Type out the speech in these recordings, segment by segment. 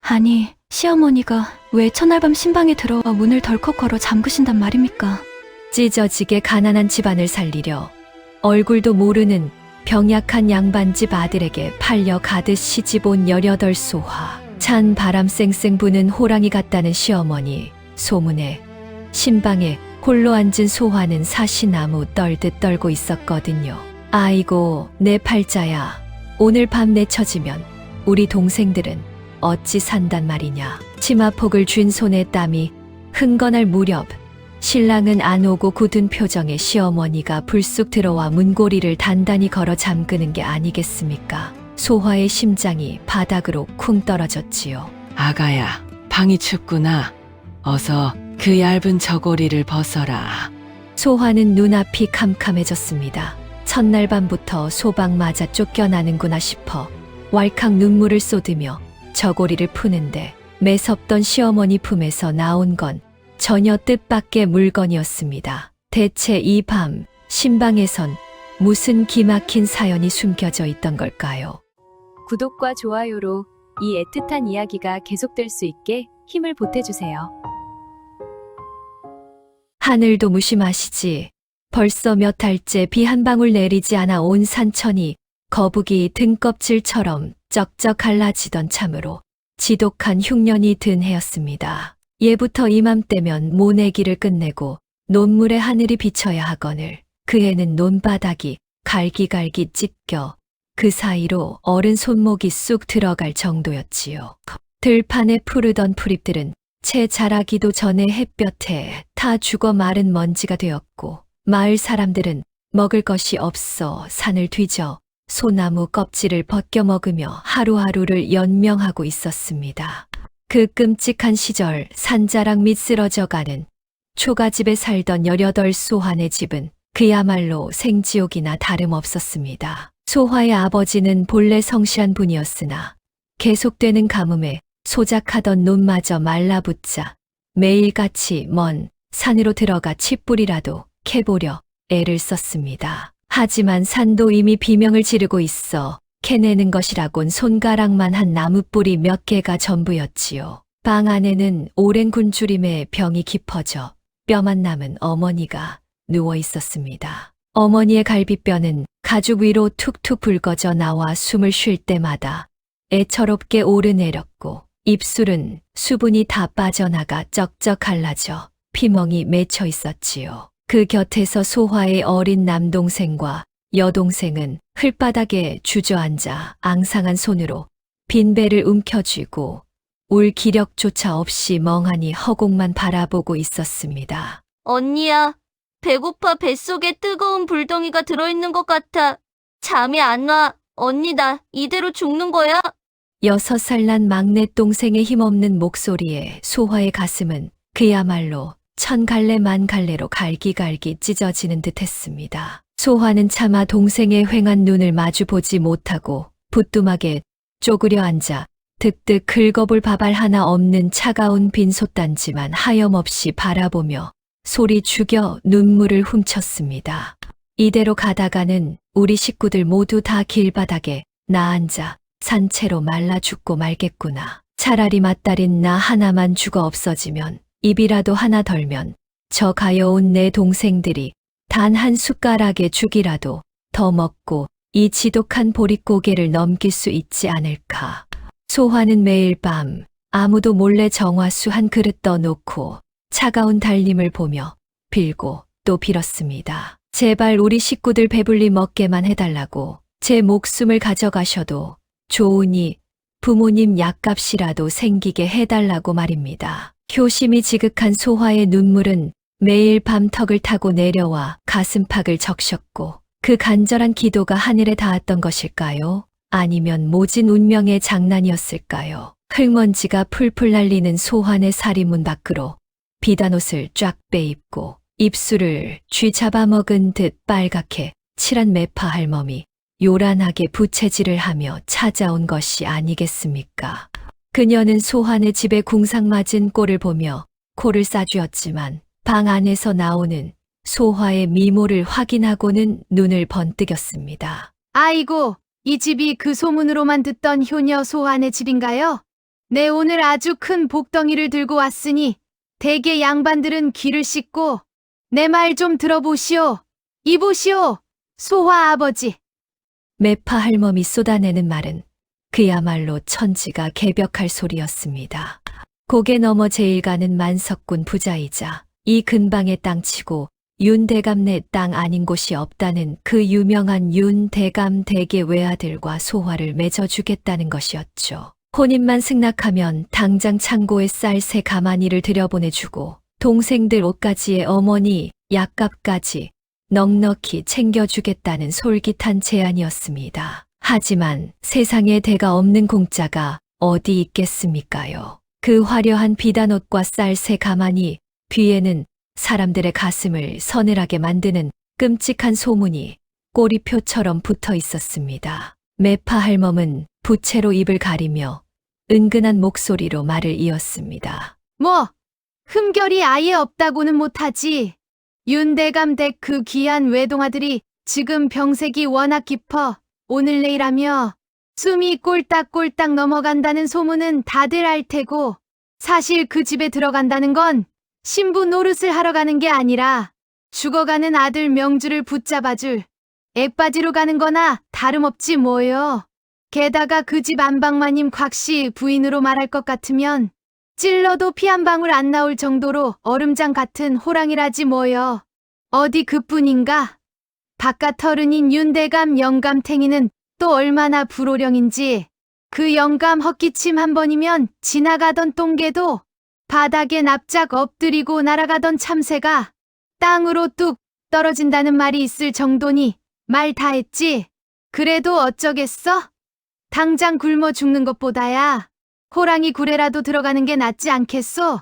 아니, 시어머니가 왜 첫날밤 신방에 들어와 문을 덜컥 걸어 잠그신단 말입니까? 찢어지게 가난한 집안을 살리려 얼굴도 모르는 병약한 양반집 아들에게 팔려 가듯 시집 온 18소화. 찬 바람 쌩쌩 부는 호랑이 같다는 시어머니 소문에 신방에 홀로 앉은 소화는 사시나무 떨듯 떨고 있었거든요. 아이고 내 팔자야. 오늘 밤 내쳐지면 우리 동생들은 어찌 산단 말이냐. 치마폭을 쥔 손에 땀이 흥건할 무렵 신랑은 안 오고 굳은 표정에 시어머니가 불쑥 들어와 문고리를 단단히 걸어 잠그는 게 아니겠습니까? 소화의 심장이 바닥으로 쿵 떨어졌지요. 아가야, 방이 춥구나. 어서 그 얇은 저고리를 벗어라. 소화는 눈앞이 캄캄해졌습니다. 첫날 밤부터 소방 맞아 쫓겨나는구나 싶어 왈칵 눈물을 쏟으며 저고리를 푸는데 매섭던 시어머니 품에서 나온 건 전혀 뜻밖의 물건이었습니다. 대체 이 밤 신방에선 무슨 기막힌 사연이 숨겨져 있던 걸까요? 구독과 좋아요로 이 애틋한 이야기가 계속될 수 있게 힘을 보태주세요. 하늘도 무심하시지. 벌써 몇 달째 비 한 방울 내리지 않아 온 산천이 거북이 등껍질처럼 쩍쩍 갈라지던 참으로 지독한 흉년이 든 해였습니다. 예부터 이맘때면 모내기를 끝내고 논물에 하늘이 비쳐야 하거늘 그 해는 논바닥이 갈기갈기 찢겨 그 사이로 어른 손목이 쑥 들어갈 정도였지요. 들판에 푸르던 풀잎들은 채 자라기도 전에 햇볕에 타 죽어 마른 먼지가 되었고 마을 사람들은 먹을 것이 없어 산을 뒤져 소나무 껍질을 벗겨 먹으며 하루하루를 연명하고 있었습니다. 그 끔찍한 시절 산자락 밑 쓰러져가는 초가집에 살던 18소환의 집은 그야말로 생지옥이나 다름없었습니다. 소화의 아버지는 본래 성실한 분이었으나 계속되는 가뭄에 소작하던 논마저 말라붙자 매일같이 먼 산으로 들어가 칡뿌리라도 캐보려 애를 썼습니다. 하지만 산도 이미 비명을 지르고 있어 캐내는 것이라곤 손가락만 한 나무뿌리 몇 개가 전부였지요. 방 안에는 오랜 굶주림에 병이 깊어져 뼈만 남은 어머니가 누워 있었습니다. 어머니의 갈비뼈는 가죽 위로 툭툭 붉어져 나와 숨을 쉴 때마다 애처롭게 오르내렸고 입술은 수분이 다 빠져나가 쩍쩍 갈라져 피멍이 맺혀 있었지요. 그 곁에서 소화의 어린 남동생과 여동생은 흘바닥에 주저앉아 앙상한 손으로 빈배를 움켜쥐고 울 기력조차 없이 멍하니 허공만 바라보고 있었습니다. 언니야, 배고파 뱃속에 뜨거운 불덩이가 들어있는 것 같아. 잠이 안 와. 언니 나 이대로 죽는 거야? 6살 난 막내 동생의 힘없는 목소리에 소화의 가슴은 그야말로 천갈래 만갈래로 갈기갈기 찢어지는 듯했습니다. 소화는 차마 동생의 휑한 눈을 마주보지 못하고 부뚜막에 쪼그려 앉아 득득 긁어볼 밥알 하나 없는 차가운 빈 솥단지만 하염없이 바라보며 소리 죽여 눈물을 훔쳤습니다. 이대로 가다가는 우리 식구들 모두 다 길바닥에 나앉아 산채로 말라 죽고 말겠구나. 차라리 맏딸인 나 하나만 죽어 없어지면 입이라도 하나 덜면 저 가여운 내 동생들이 단 한 숟가락의 죽이라도 더 먹고 이 지독한 보릿고개를 넘길 수 있지 않을까. 소화는 매일 밤 아무도 몰래 정화수 한 그릇 떠놓고 차가운 달님을 보며 빌고 또 빌었습니다. 제발 우리 식구들 배불리 먹게만 해달라고. 제 목숨을 가져가셔도 좋으니 부모님 약값이라도 생기게 해달라고 말입니다. 효심이 지극한 소화의 눈물은 매일 밤 턱을 타고 내려와 가슴팍을 적셨고 그 간절한 기도가 하늘에 닿았던 것일까요? 아니면 모진 운명의 장난이었을까요? 흙먼지가 풀풀 날리는 소환의 살이 문 밖으로 비단옷을 쫙 빼입고 입술을 쥐 잡아먹은 듯 빨갛게 칠한 매파 할멈이 요란하게 부채질을 하며 찾아온 것이 아니겠습니까? 그녀는 소환의 집에 궁상맞은 꼴을 보며 코를 싸쥐었지만 방 안에서 나오는 소화의 미모를 확인하고는 눈을 번뜩였습니다. 아이고, 이 집이 그 소문으로만 듣던 효녀 소환의 집인가요? 내 오늘 아주 큰 복덩이를 들고 왔으니 대개 양반들은 귀를 씻고 내 말 좀 들어보시오. 이보시오, 소화 아버지. 매파 할멈이 쏟아내는 말은 그야말로 천지가 개벽할 소리였습니다. 고개 넘어 제일 가는 만석군 부자이자 이 근방의 땅치고 윤대감네 땅 아닌 곳이 없다는 그 유명한 윤대감 대개 외아들과 소화를 맺어주겠다는 것이었죠. 혼인만 승낙하면 당장 창고에 쌀 새 가마니를 들여보내주고 동생들 옷가지에 어머니 약값까지 넉넉히 챙겨주겠다는 솔깃한 제안이었습니다. 하지만 세상에 대가 없는 공짜가 어디 있겠습니까요? 그 화려한 비단옷과 쌀 새 가마니 뒤에는 사람들의 가슴을 서늘하게 만드는 끔찍한 소문이 꼬리표처럼 붙어 있었습니다. 매파 할멈은 부채로 입을 가리며 은근한 목소리로 말을 이었습니다. 뭐, 흠결이 아예 없다고는 못하지. 윤대감 댁 그 귀한 외동아들이 지금 병색이 워낙 깊어 오늘 내일하며 숨이 꼴딱꼴딱 넘어간다는 소문은 다들 알 테고 사실 그 집에 들어간다는 건 신부 노릇을 하러 가는 게 아니라 죽어가는 아들 명주를 붙잡아줄 액바지로 가는 거나 다름없지 뭐요. 게다가 그 집 안방마님 곽씨 부인으로 말할 것 같으면 찔러도 피 한 방울 안 나올 정도로 얼음장 같은 호랑이라지 뭐요. 어디 그뿐인가? 바깥 어른인 윤대감 영감탱이는 또 얼마나 불호령인지 그 영감 헛기침 한 번이면 지나가던 똥개도 바닥에 납작 엎드리고 날아가던 참새가 땅으로 뚝 떨어진다는 말이 있을 정도니 말 다 했지. 그래도 어쩌겠어? 당장 굶어 죽는 것보다야 호랑이 굴에라도 들어가는 게 낫지 않겠소?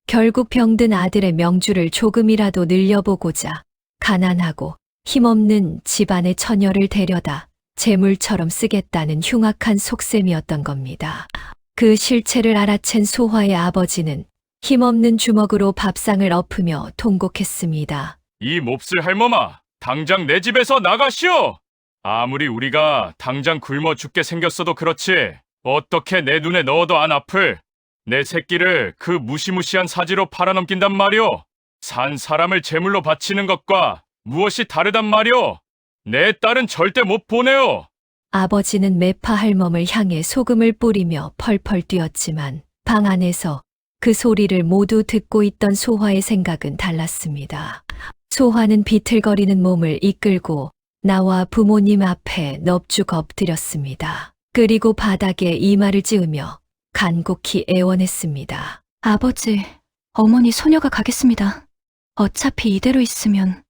결국 병든 아들의 명주를 조금이라도 늘려보고자 가난하고 힘없는 집안의 처녀를 데려다 재물처럼 쓰겠다는 흉악한 속셈이었던 겁니다. 그 실체를 알아챈 소화의 아버지는 힘없는 주먹으로 밥상을 엎으며 통곡했습니다. 이 몹쓸 할멈아, 당장 내 집에서 나가시오! 아무리 우리가 당장 굶어 죽게 생겼어도 그렇지 어떻게 내 눈에 넣어도 안 아플 내 새끼를 그 무시무시한 사지로 팔아넘긴단 말이오. 산 사람을 제물로 바치는 것과 무엇이 다르단 말이오. 내 딸은 절대 못 보내오. 아버지는 매파 할멈을 향해 소금을 뿌리며 펄펄 뛰었지만 방 안에서 그 소리를 모두 듣고 있던 소화의 생각은 달랐습니다. 소화는 비틀거리는 몸을 이끌고 나와 부모님 앞에 넙죽 엎드렸습니다. 그리고 바닥에 이마를 찌으며 간곡히 애원했습니다. 아버지, 어머니 소녀가 가겠습니다. 어차피 이대로 있으면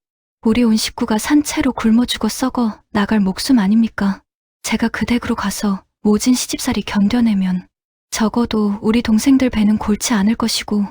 우리 온 식구가 산채로 굶어 죽어 썩어 나갈 목숨 아닙니까? 제가 그 댁으로 가서 모진 시집살이 견뎌내면 적어도 우리 동생들 배는 골치 않을 것이고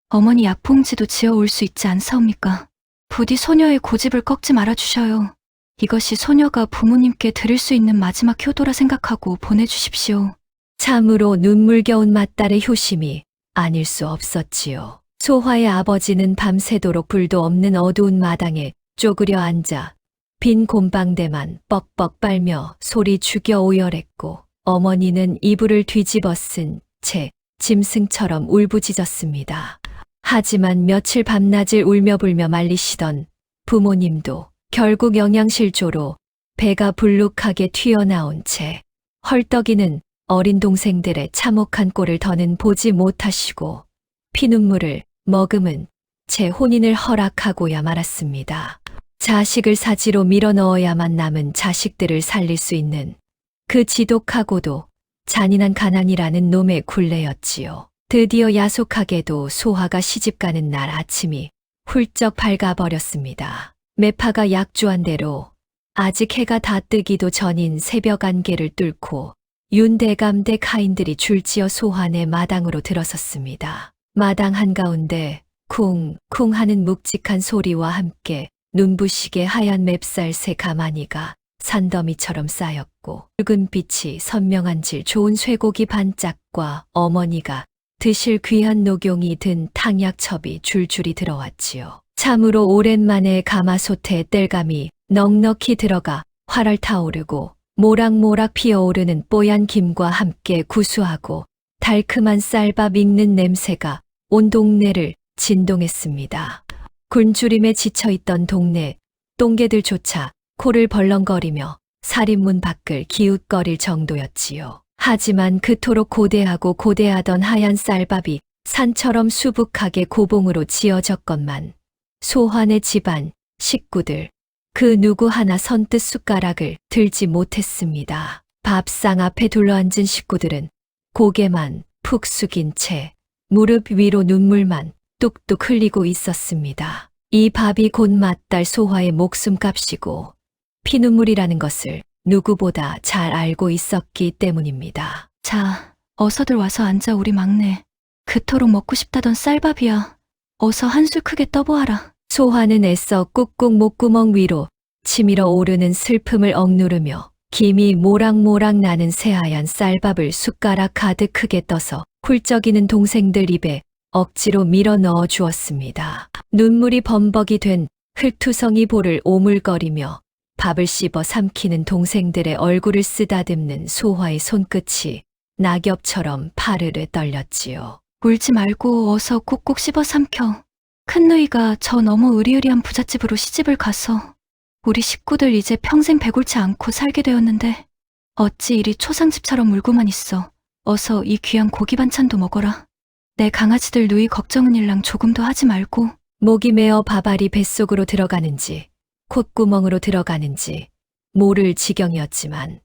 어머니 약봉지도 지어올 수 있지 않사옵니까? 부디 소녀의 고집을 꺾지 말아주셔요. 이것이 소녀가 부모님께 드릴 수 있는 마지막 효도라 생각하고 보내주십시오. 참으로 눈물겨운 맏딸의 효심이 아닐 수 없었지요. 소화의 아버지는 밤새도록 불도 없는 어두운 마당에 쪼그려 앉아 빈 곰방대만 뻑뻑 빨며 소리 죽여 오열했고 어머니는 이불을 뒤집어 쓴 채 짐승처럼 울부짖었습니다. 하지만 며칠 밤낮을 울며불며 말리시던 부모님도 결국 영양실조로 배가 불룩하게 튀어나온 채 헐떡이는 어린 동생들의 참혹한 꼴을 더는 보지 못하시고 피눈물을 머금은 제 혼인을 허락하고야 말았습니다. 자식을 사지로 밀어넣어야만 남은 자식들을 살릴 수 있는 그 지독하고도 잔인한 가난이라는 놈의 굴레였지요. 드디어 야속하게도 소화가 시집가는 날 아침이 훌쩍 밝아버렸습니다. 매파가 약조한 대로 아직 해가 다 뜨기도 전인 새벽 안개를 뚫고 윤대감 댁 하인들이 줄지어 소환의 마당으로 들어섰습니다. 마당 한가운데 쿵쿵 하는 묵직한 소리와 함께 눈부시게 하얀 맵쌀 새 가마니가 산더미처럼 쌓였고 붉은 빛이 선명한 질 좋은 쇠고기 반짝과 어머니가 드실 귀한 녹용이 든 탕약첩이 줄줄이 들어왔지요. 참으로 오랜만에 가마솥에 땔감이 넉넉히 들어가 활활 타오르고 모락모락 피어오르는 뽀얀 김과 함께 구수하고 달큼한 쌀밥 익는 냄새가 온 동네를 진동했습니다. 굶주림에 지쳐있던 동네 똥개들조차 코를 벌렁거리며 살인문 밖을 기웃거릴 정도였지요. 하지만 그토록 고대하고 고대하던 하얀 쌀밥이 산처럼 수북하게 고봉으로 지어졌건만 소환의 집안 식구들 그 누구 하나 선뜻 숟가락을 들지 못했습니다. 밥상 앞에 둘러앉은 식구들은 고개만 푹 숙인 채 무릎 위로 눈물만 뚝뚝 흘리고 있었습니다. 이 밥이 곧 맏딸 소화의 목숨값이고 피눈물이라는 것을 누구보다 잘 알고 있었기 때문입니다. 자, 어서들 와서 앉아 우리 막내. 그토록 먹고 싶다던 쌀밥이야. 어서 한술 크게 떠보아라. 소화는 애써 꾹꾹 목구멍 위로 치밀어 오르는 슬픔을 억누르며 김이 모락모락 나는 새하얀 쌀밥을 숟가락 가득 크게 떠서 훌쩍이는 동생들 입에 억지로 밀어 넣어 주었습니다. 눈물이 범벅이 된 흙투성이 볼을 오물거리며 밥을 씹어 삼키는 동생들의 얼굴을 쓰다듬는 소화의 손끝이 낙엽처럼 파르르 떨렸지요. 울지 말고 어서 꼭꼭 씹어 삼켜. 큰누이가 저 너무 으리으리한 부잣집으로 시집을 가서 우리 식구들 이제 평생 배골치 않고 살게 되었는데 어찌 이리 초상집처럼 울고만 있어. 어서 이 귀한 고기 반찬도 먹어라. 내 강아지들 누이 걱정은 일랑 조금도 하지 말고. 목이 메어 밥알이 뱃속으로 들어가는지 콧구멍으로 들어가는지 모를 지경이었지만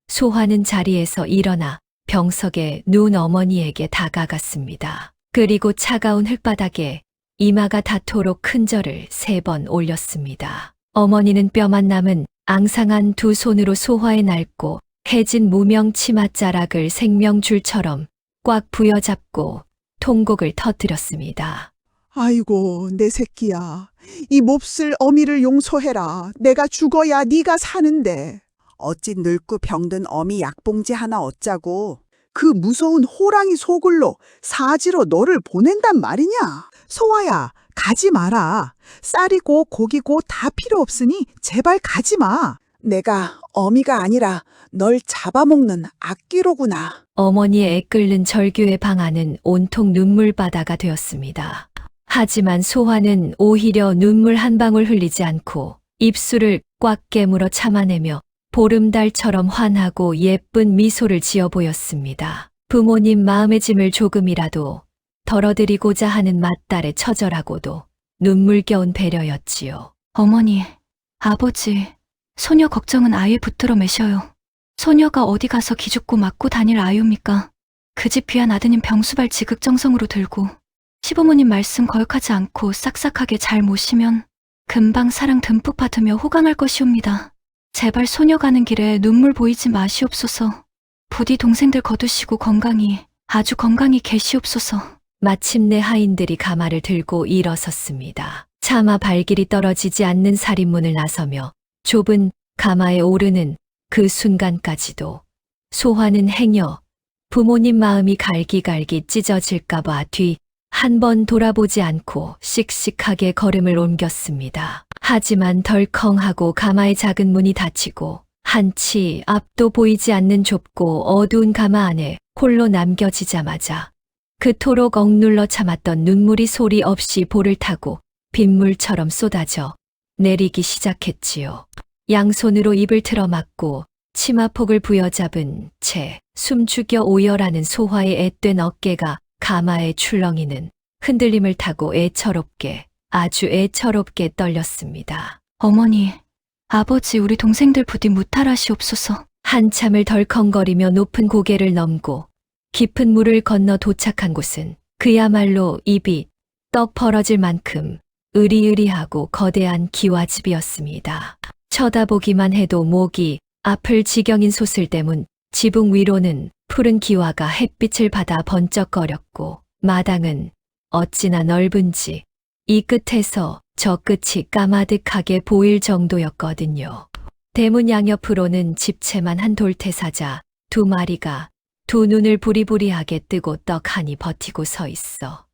소화는 자리에서 일어나 병석에 누운 어머니에게 다가갔습니다. 그리고 차가운 흙바닥에 이마가 닿도록 큰 절을 3번 올렸습니다. 어머니는 뼈만 남은 앙상한 두 손으로 소화의 낡고 해진 무명 치맛자락을 생명줄처럼 꽉 부여잡고 통곡을 터뜨렸습니다. 아이고, 내 새끼야. 이 몹쓸 어미를 용서해라. 내가 죽어야 네가 사는데. 어찌 늙고 병든 어미 약봉지 하나 얻자고 그 무서운 호랑이 소굴로 사지로 너를 보낸단 말이냐. 소아야, 가지 마라. 쌀이고 고기고 다 필요 없으니 제발 가지 마. 내가 어미가 아니라 널 잡아먹는 악기로구나. 어머니의 애끓는 절규의 방안은 온통 눈물바다가 되었습니다. 하지만 소화는 오히려 눈물 한 방울 흘리지 않고 입술을 꽉 깨물어 참아내며 보름달처럼 환하고 예쁜 미소를 지어 보였습니다. 부모님 마음의 짐을 조금이라도 덜어드리고자 하는 맏딸의 처절하고도 눈물겨운 배려였지요. 어머니, 아버지, 소녀 걱정은 아예 붙들어 매셔요. 소녀가 어디 가서 기죽고 맞고 다닐 아이옵니까? 그 집 귀한 아드님 병수발 지극정성으로 들고 시부모님 말씀 거역하지 않고 싹싹하게 잘 모시면 금방 사랑 듬뿍 받으며 호강할 것이옵니다. 제발 소녀 가는 길에 눈물 보이지 마시옵소서. 부디 동생들 거두시고 건강히, 아주 건강히 계시옵소서. 마침내 하인들이 가마를 들고 일어섰습니다. 차마 발길이 떨어지지 않는 살인문을 나서며 좁은 가마에 오르는 그 순간까지도 소화는 행여 부모님 마음이 갈기갈기 찢어질까봐 뒤 한 번 돌아보지 않고 씩씩하게 걸음을 옮겼습니다. 하지만 덜컹하고 가마의 작은 문이 닫히고 한치 앞도 보이지 않는 좁고 어두운 가마 안에 홀로 남겨지자마자 그토록 억눌러 참았던 눈물이 소리 없이 볼을 타고 빗물처럼 쏟아져 내리기 시작했지요. 양손으로 입을 틀어막고 치마폭을 부여잡은 채 숨죽여 오열하는 소화의 앳된 어깨가 가마의 출렁이는 흔들림을 타고 애처롭게 아주 애처롭게 떨렸습니다. 어머니, 아버지, 우리 동생들 부디 무탈하시옵소서. 한참을 덜컹거리며 높은 고개를 넘고 깊은 물을 건너 도착한 곳은 그야말로 입이 떡 벌어질 만큼 으리으리하고 거대한 기와집이었습니다. 쳐다보기만 해도 목이 아플 지경인 솟을대문 지붕 위로는 푸른 기와가 햇빛을 받아 번쩍거렸고 마당은 어찌나 넓은지 이 끝에서 저 끝이 까마득하게 보일 정도였거든요. 대문 양옆으로는 집채만 한 돌태사자 2마리가 두 눈을 부리부리하게 뜨고 떡하니 버티고 서 있어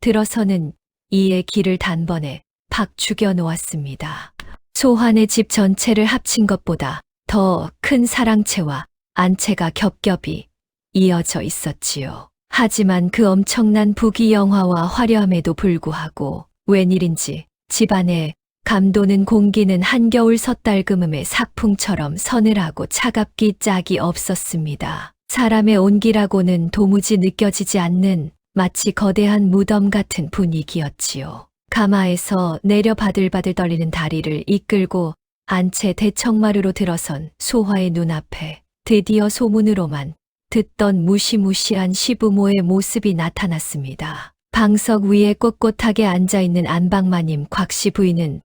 들어서는 이의 길을 단번에 팍 죽여 놓았습니다. 소환의 집 전체를 합친 것보다 더 큰 사랑채와 안채가 겹겹이 이어져 있었지요. 하지만 그 엄청난 부귀영화와 화려함에도 불구하고 웬일인지 집안에 감도는 공기는 한겨울 섣달금음의 삭풍처럼 서늘하고 차갑기 짝이 없었습니다. 사람의 온기라고는 도무지 느껴지지 않는 마치 거대한 무덤 같은 분위기였지요. 가마에서 내려 바들바들 떨리는 다리를 이끌고 안채 대청마루로 들어선 소화의 눈앞에 드디어 소문으로만 듣던 무시무시한 시부모의 모습이 나타났습니다. 방석 위에 꼿꼿하게 앉아있는 안방마님 곽씨 부인은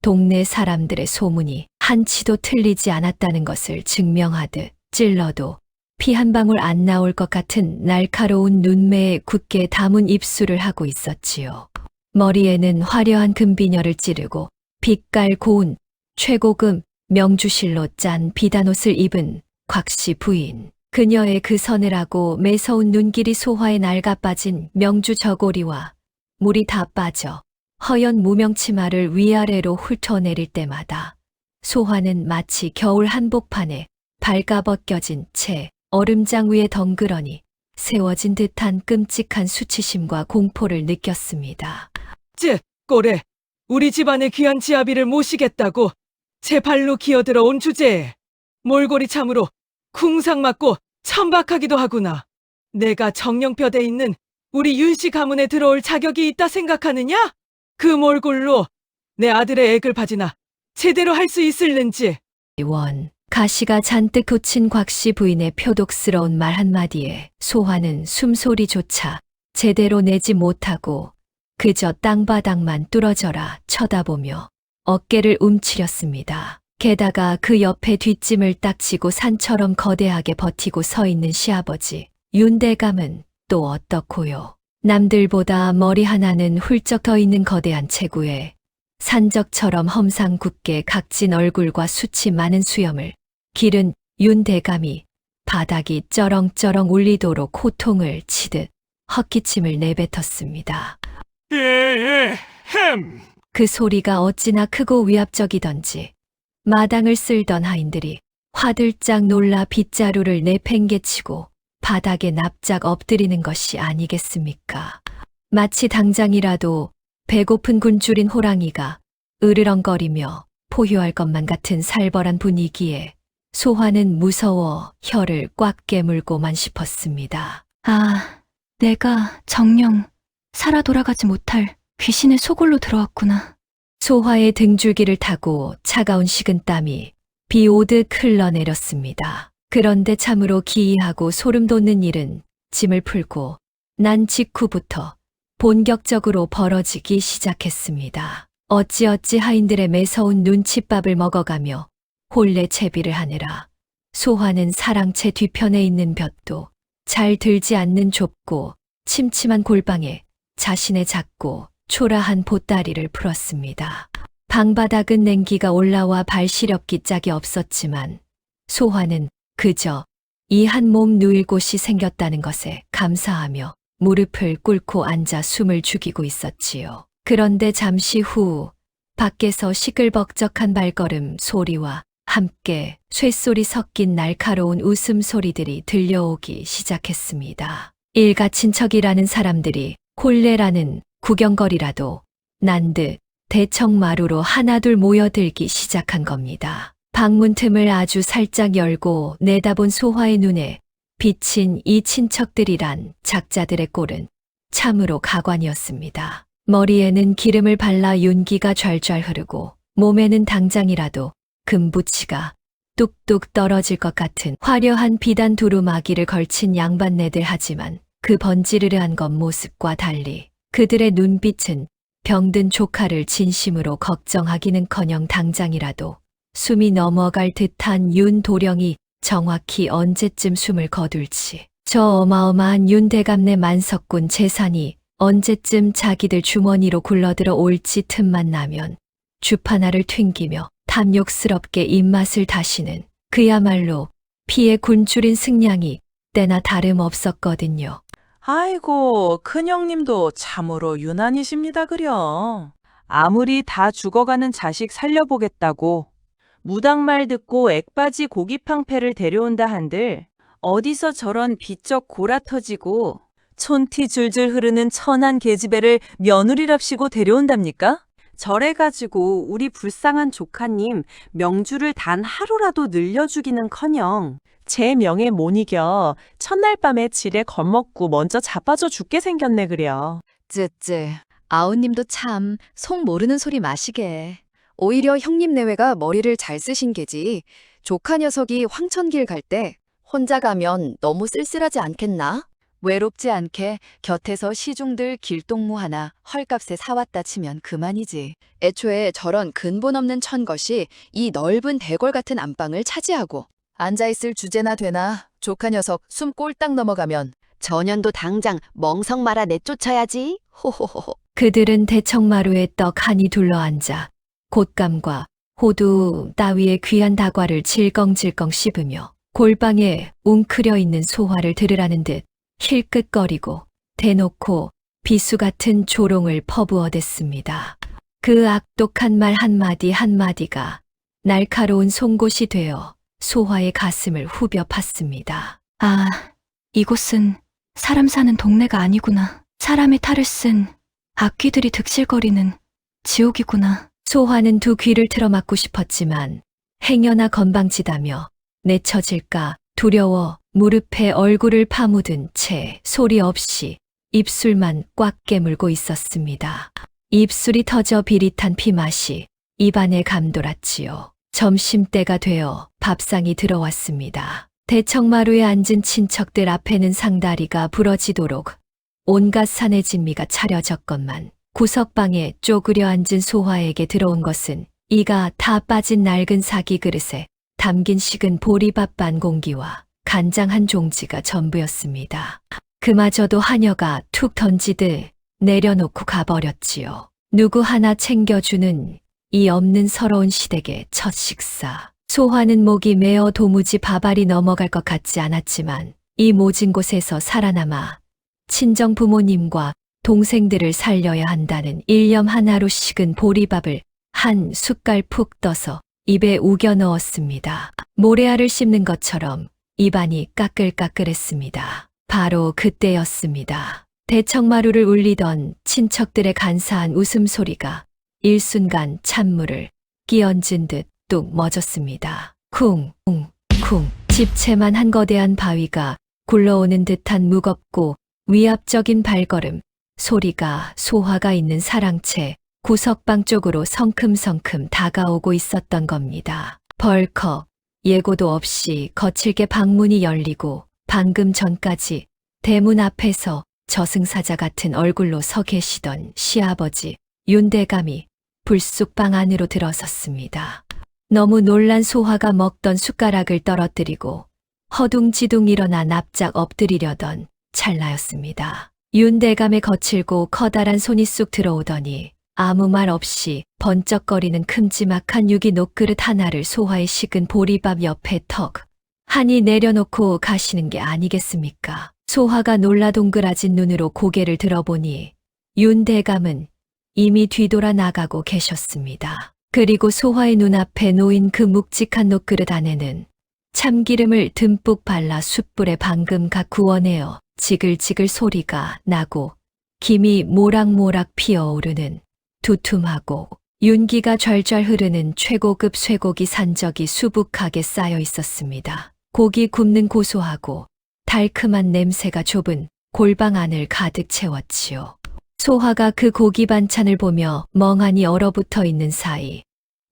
동네 사람들의 소문이 한치도 틀리지 않았다는 것을 증명하듯 찔러도 피 한 방울 안 나올 것 같은 날카로운 눈매에 굳게 담은 입술을 하고 있었지요. 머리에는 화려한 금비녀를 찌르고 빛깔 고운 최고금 명주실로 짠 비단옷을 입은 곽씨 부인. 그녀의 그 서늘하고 매서운 눈길이 소화에 낡아빠진 명주 저고리와 물이 다 빠져 허연 무명치마를 위아래로 훑어내릴 때마다 소화는 마치 겨울 한복판에 발가벗겨진 채 얼음장 위에 덩그러니 세워진 듯한 끔찍한 수치심과 공포를 느꼈습니다. 꼬래, 우리 집안의 귀한 지아비를 모시겠다고 제 발로 기어들어 온 주제에 몰골이 참으로 쿵상 맞고 천박하기도 하구나. 내가 정령뼈대 있는 우리 윤씨 가문에 들어올 자격이 있다 생각하느냐? 그 몰골로 내 아들의 애글 바지나 제대로 할 수 있을는지. 가시가 잔뜩 돋친 곽씨 부인의 표독스러운 말 한마디에 소화는 숨소리조차 제대로 내지 못하고 그저 땅바닥만 뚫어져라 쳐다보며 어깨를 움츠렸습니다. 게다가 그 옆에 뒷짐을 딱 지고 산처럼 거대하게 버티고 서 있는 시아버지 윤대감은 또 어떻고요. 남들보다 머리 하나는 훌쩍 더 있는 거대한 체구에 산적처럼 험상궂게 각진 얼굴과 수치 많은 수염을 기른 윤대감이 바닥이 쩌렁쩌렁 울리도록 호통을 치듯 헛기침을 내뱉었습니다. 그 소리가 어찌나 크고 위압적이던지 마당을 쓸던 하인들이 화들짝 놀라 빗자루를 내팽개치고 바닥에 납작 엎드리는 것이 아니겠습니까? 마치 당장이라도 배고픈 굶주린 호랑이가 으르렁거리며 포효할 것만 같은 살벌한 분위기에 소화는 무서워 혀를 꽉 깨물고만 싶었습니다. 아, 내가 정녕 살아 돌아가지 못할 귀신의 소굴로 들어왔구나. 소화의 등줄기를 타고 차가운 식은땀이 비 오듯 흘러내렸습니다. 그런데 참으로 기이하고 소름 돋는 일은 짐을 풀고 난 직후부터 본격적으로 벌어지기 시작했습니다. 어찌어찌 하인들의 매서운 눈칫밥을 먹어가며 혼례 채비를 하느라 소화는 사랑채 뒤편에 있는 볕도 잘 들지 않는 좁고 침침한 골방에 자신의 작고 초라한 보따리를 풀었습니다. 방바닥은 냉기가 올라와 발 시렵기 짝이 없었지만 소화는 그저 이 한 몸 누일 곳이 생겼다는 것에 감사하며 무릎을 꿇고 앉아 숨을 죽이고 있었지요. 그런데 잠시 후 밖에서 시끌벅적한 발걸음 소리와 함께 쇳소리 섞인 날카로운 웃음소리들이 들려오기 시작했습니다. 일가 친척이라는 사람들이 홀레라는 구경거리라도 난듯 대청마루로 하나둘 모여들기 시작한 겁니다. 방문 틈을 아주 살짝 열고 내다본 소화의 눈에 비친 이 친척들이란 작자들의 꼴은 참으로 가관이었습니다. 머리에는 기름을 발라 윤기가 좔좔 흐르고 몸에는 당장이라도 금부치가 뚝뚝 떨어질 것 같은 화려한 비단 두루마기를 걸친 양반네들 하지만 그 번지르르한 겉모습과 달리 그들의 눈빛은 병든 조카를 진심으로 걱정하기는커녕 당장이라도 숨이 넘어갈 듯한 윤도령이 정확히 언제쯤 숨을 거둘지, 저 어마어마한 윤대감네 만석군 재산이 언제쯤 자기들 주머니로 굴러들어 올지 틈만 나면 주파나를 튕기며 탐욕스럽게 입맛을 다시는 그야말로 피에 굶주린 승냥이 때나 다름없었거든요. 아이고, 큰형님도 참으로 유난이십니다, 그려. 아무리 다 죽어가는 자식 살려보겠다고 무당말 듣고 액바지 고기팡패를 데려온다 한들 어디서 저런 비쩍 골아 터지고 촌티 줄줄 흐르는 천한 계집애를 며느리랍시고 데려온답니까? 저래가지고 우리 불쌍한 조카님 명주를 단 하루라도 늘려주기는커녕 제 명에 못 이겨 첫날 밤에 지레 겁먹고 먼저 자빠져 죽게 생겼네 그려. 쯔쯔, 아우님도 참 속 모르는 소리 마시게. 오히려 형님 내외가 머리를 잘 쓰신 게지. 조카 녀석이 황천길 갈 때 혼자 가면 너무 쓸쓸하지 않겠나? 외롭지 않게 곁에서 시중들 길동무 하나 헐값에 사왔다 치면 그만이지. 애초에 저런 근본 없는 천것이 이 넓은 대궐 같은 안방을 차지하고 앉아있을 주제나 되나. 조카 녀석 숨 꼴딱 넘어가면 전년도 당장 멍석 말아 내쫓아야지. 호호호호. 그들은 대청마루에 떡 하니 둘러앉아 곶감과 호두 따위의 귀한 다과를 질겅질겅 씹으며 골방에 웅크려 있는 소화를 들으라는 듯 힐끗거리고 대놓고 비수 같은 조롱을 퍼부어댔습니다. 그 악독한 말 한마디 한마디가 날카로운 송곳이 되어 소화의 가슴을 후벼 팠습니다. 아, 이곳은 사람 사는 동네가 아니구나. 사람의 탈을 쓴 악귀들이 득실거리는 지옥이구나. 소화는 두 귀를 틀어막고 싶었지만 행여나 건방지다며 내쳐질까 두려워 무릎에 얼굴을 파묻은 채 소리 없이 입술만 꽉 깨물고 있었습니다. 입술이 터져 비릿한 피맛이 입안에 감돌았지요. 점심때가 되어 밥상이 들어왔습니다. 대청마루에 앉은 친척들 앞에는 상다리가 부러지도록 온갖 산의 진미가 차려졌건만 구석방에 쪼그려 앉은 소화에게 들어온 것은 이가 다 빠진 낡은 사기 그릇에 담긴 식은 보리밥 반 공기와 간장 한 종지가 전부였습니다. 그마저도 하녀가 툭 던지듯 내려놓고 가버렸지요. 누구 하나 챙겨주는 이 없는 서러운 시댁의 첫 식사. 소화는 목이 메어 도무지 밥알이 넘어갈 것 같지 않았지만 이 모진 곳에서 살아남아 친정 부모님과 동생들을 살려야 한다는 일념 하나로 식은 보리밥을 한 숟갈 푹 떠서 입에 우겨 넣었습니다. 모래알을 씹는 것처럼 입안이 까끌까끌했습니다. 바로 그때였습니다. 대청마루를 울리던 친척들의 간사한 웃음소리가 일순간 찬물을 끼얹은 듯 뚝 멎었습니다. 쿵, 쿵, 집채만 한 거대한 바위가 굴러오는 듯한 무겁고 위압적인 발걸음, 소리가 소화가 있는 사랑채 구석방 쪽으로 성큼성큼 다가오고 있었던 겁니다. 벌컥 예고도 없이 거칠게 방문이 열리고 방금 전까지 대문 앞에서 저승사자 같은 얼굴로 서 계시던 시아버지 윤대감이 불쑥 방 안으로 들어섰습니다. 너무 놀란 소화가 먹던 숟가락을 떨어뜨리고 허둥지둥 일어나 납작 엎드리려던 찰나였습니다. 윤대감의 거칠고 커다란 손이 쑥 들어오더니 아무 말 없이 번쩍거리는 큼지막한 유기 녹그릇 하나를 소화의 식은 보리밥 옆에 턱 하니 내려놓고 가시는 게 아니겠습니까? 소화가 놀라 동그라진 눈으로 고개를 들어보니 윤대감은 이미 뒤돌아 나가고 계셨습니다. 그리고 소화의 눈앞에 놓인 그 묵직한 녹그릇 안에는 참기름을 듬뿍 발라 숯불에 방금 각 구워내어 지글지글 소리가 나고 김이 모락모락 피어오르는 두툼하고 윤기가 좔좔 흐르는 최고급 쇠고기 산적이 수북하게 쌓여 있었습니다. 고기 굽는 고소하고 달큼한 냄새가 좁은 골방 안을 가득 채웠지요. 소화가 그 고기 반찬을 보며 멍하니 얼어붙어 있는 사이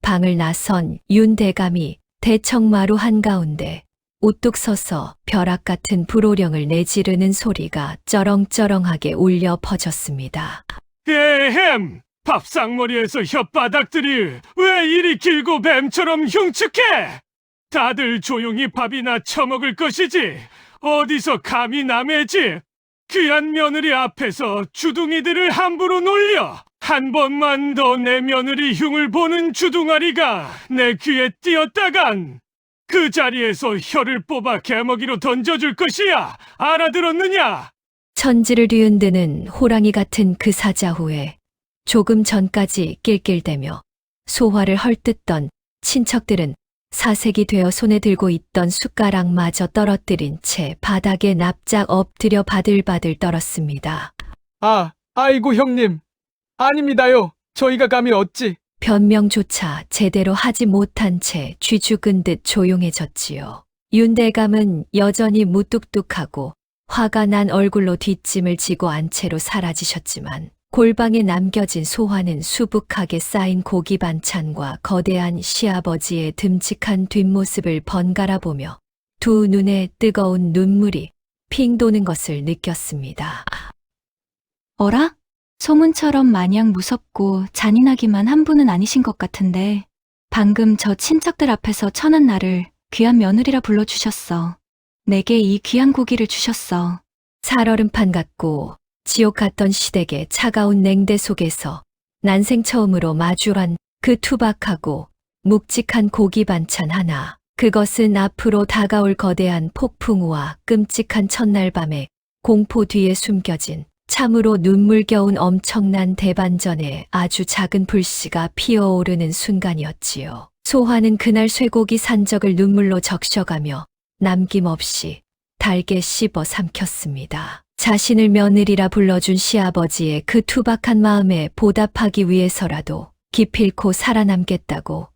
방을 나선 윤대감이 대청마루 한가운데 우뚝 서서 벼락 같은 불호령을 내지르는 소리가 쩌렁쩌렁하게 울려 퍼졌습니다. 에헴! 밥상머리에서 혓바닥들이 왜 이리 길고 뱀처럼 흉측해? 다들 조용히 밥이나 처먹을 것이지 어디서 감히 남의 집 귀한 며느리 앞에서 주둥이들을 함부로 놀려 한 번만 더 내 며느리 흉을 보는 주둥아리가 내 귀에 띄었다간 그 자리에서 혀를 뽑아 개먹이로 던져줄 것이야. 알아들었느냐? 천지를 뒤흔드는 호랑이 같은 그 사자후에 조금 전까지 낄낄대며 소화를 헐뜯던 친척들은 사색이 되어 손에 들고 있던 숟가락마저 떨어뜨린 채 바닥에 납작 엎드려 바들바들 떨었습니다. 아이고 형님. 아닙니다요. 저희가 감히 어찌. 변명조차 제대로 하지 못한 채 쥐죽은 듯 조용해졌지요. 윤대감은 여전히 무뚝뚝하고 화가 난 얼굴로 뒷짐을 지고 안 채로 사라지셨지만 골방에 남겨진 소화는 수북하게 쌓인 고기 반찬과 거대한 시아버지의 듬직한 뒷모습을 번갈아 보며 두 눈에 뜨거운 눈물이 핑 도는 것을 느꼈습니다. 어라? 소문처럼 마냥 무섭고 잔인하기만 한 분은 아니신 것 같은데 방금 저 친척들 앞에서 천한 나를 귀한 며느리라 불러주셨어. 내게 이 귀한 고기를 주셨어. 살얼음판 같고 지옥 같던 시댁의 차가운 냉대 속에서 난생 처음으로 마주한 그 투박하고 묵직한 고기 반찬 하나. 그것은 앞으로 다가올 거대한 폭풍우와 끔찍한 첫날 밤에 공포 뒤에 숨겨진 참으로 눈물겨운 엄청난 대반전에 아주 작은 불씨가 피어오르는 순간이었지요. 소화는 그날 쇠고기 산적을 눈물로 적셔가며 남김없이 달게 씹어 삼켰습니다. 자신을 며느리라 불러준 시아버지의 그 투박한 마음에 보답하기 위해서라도 기필코 살아남겠다고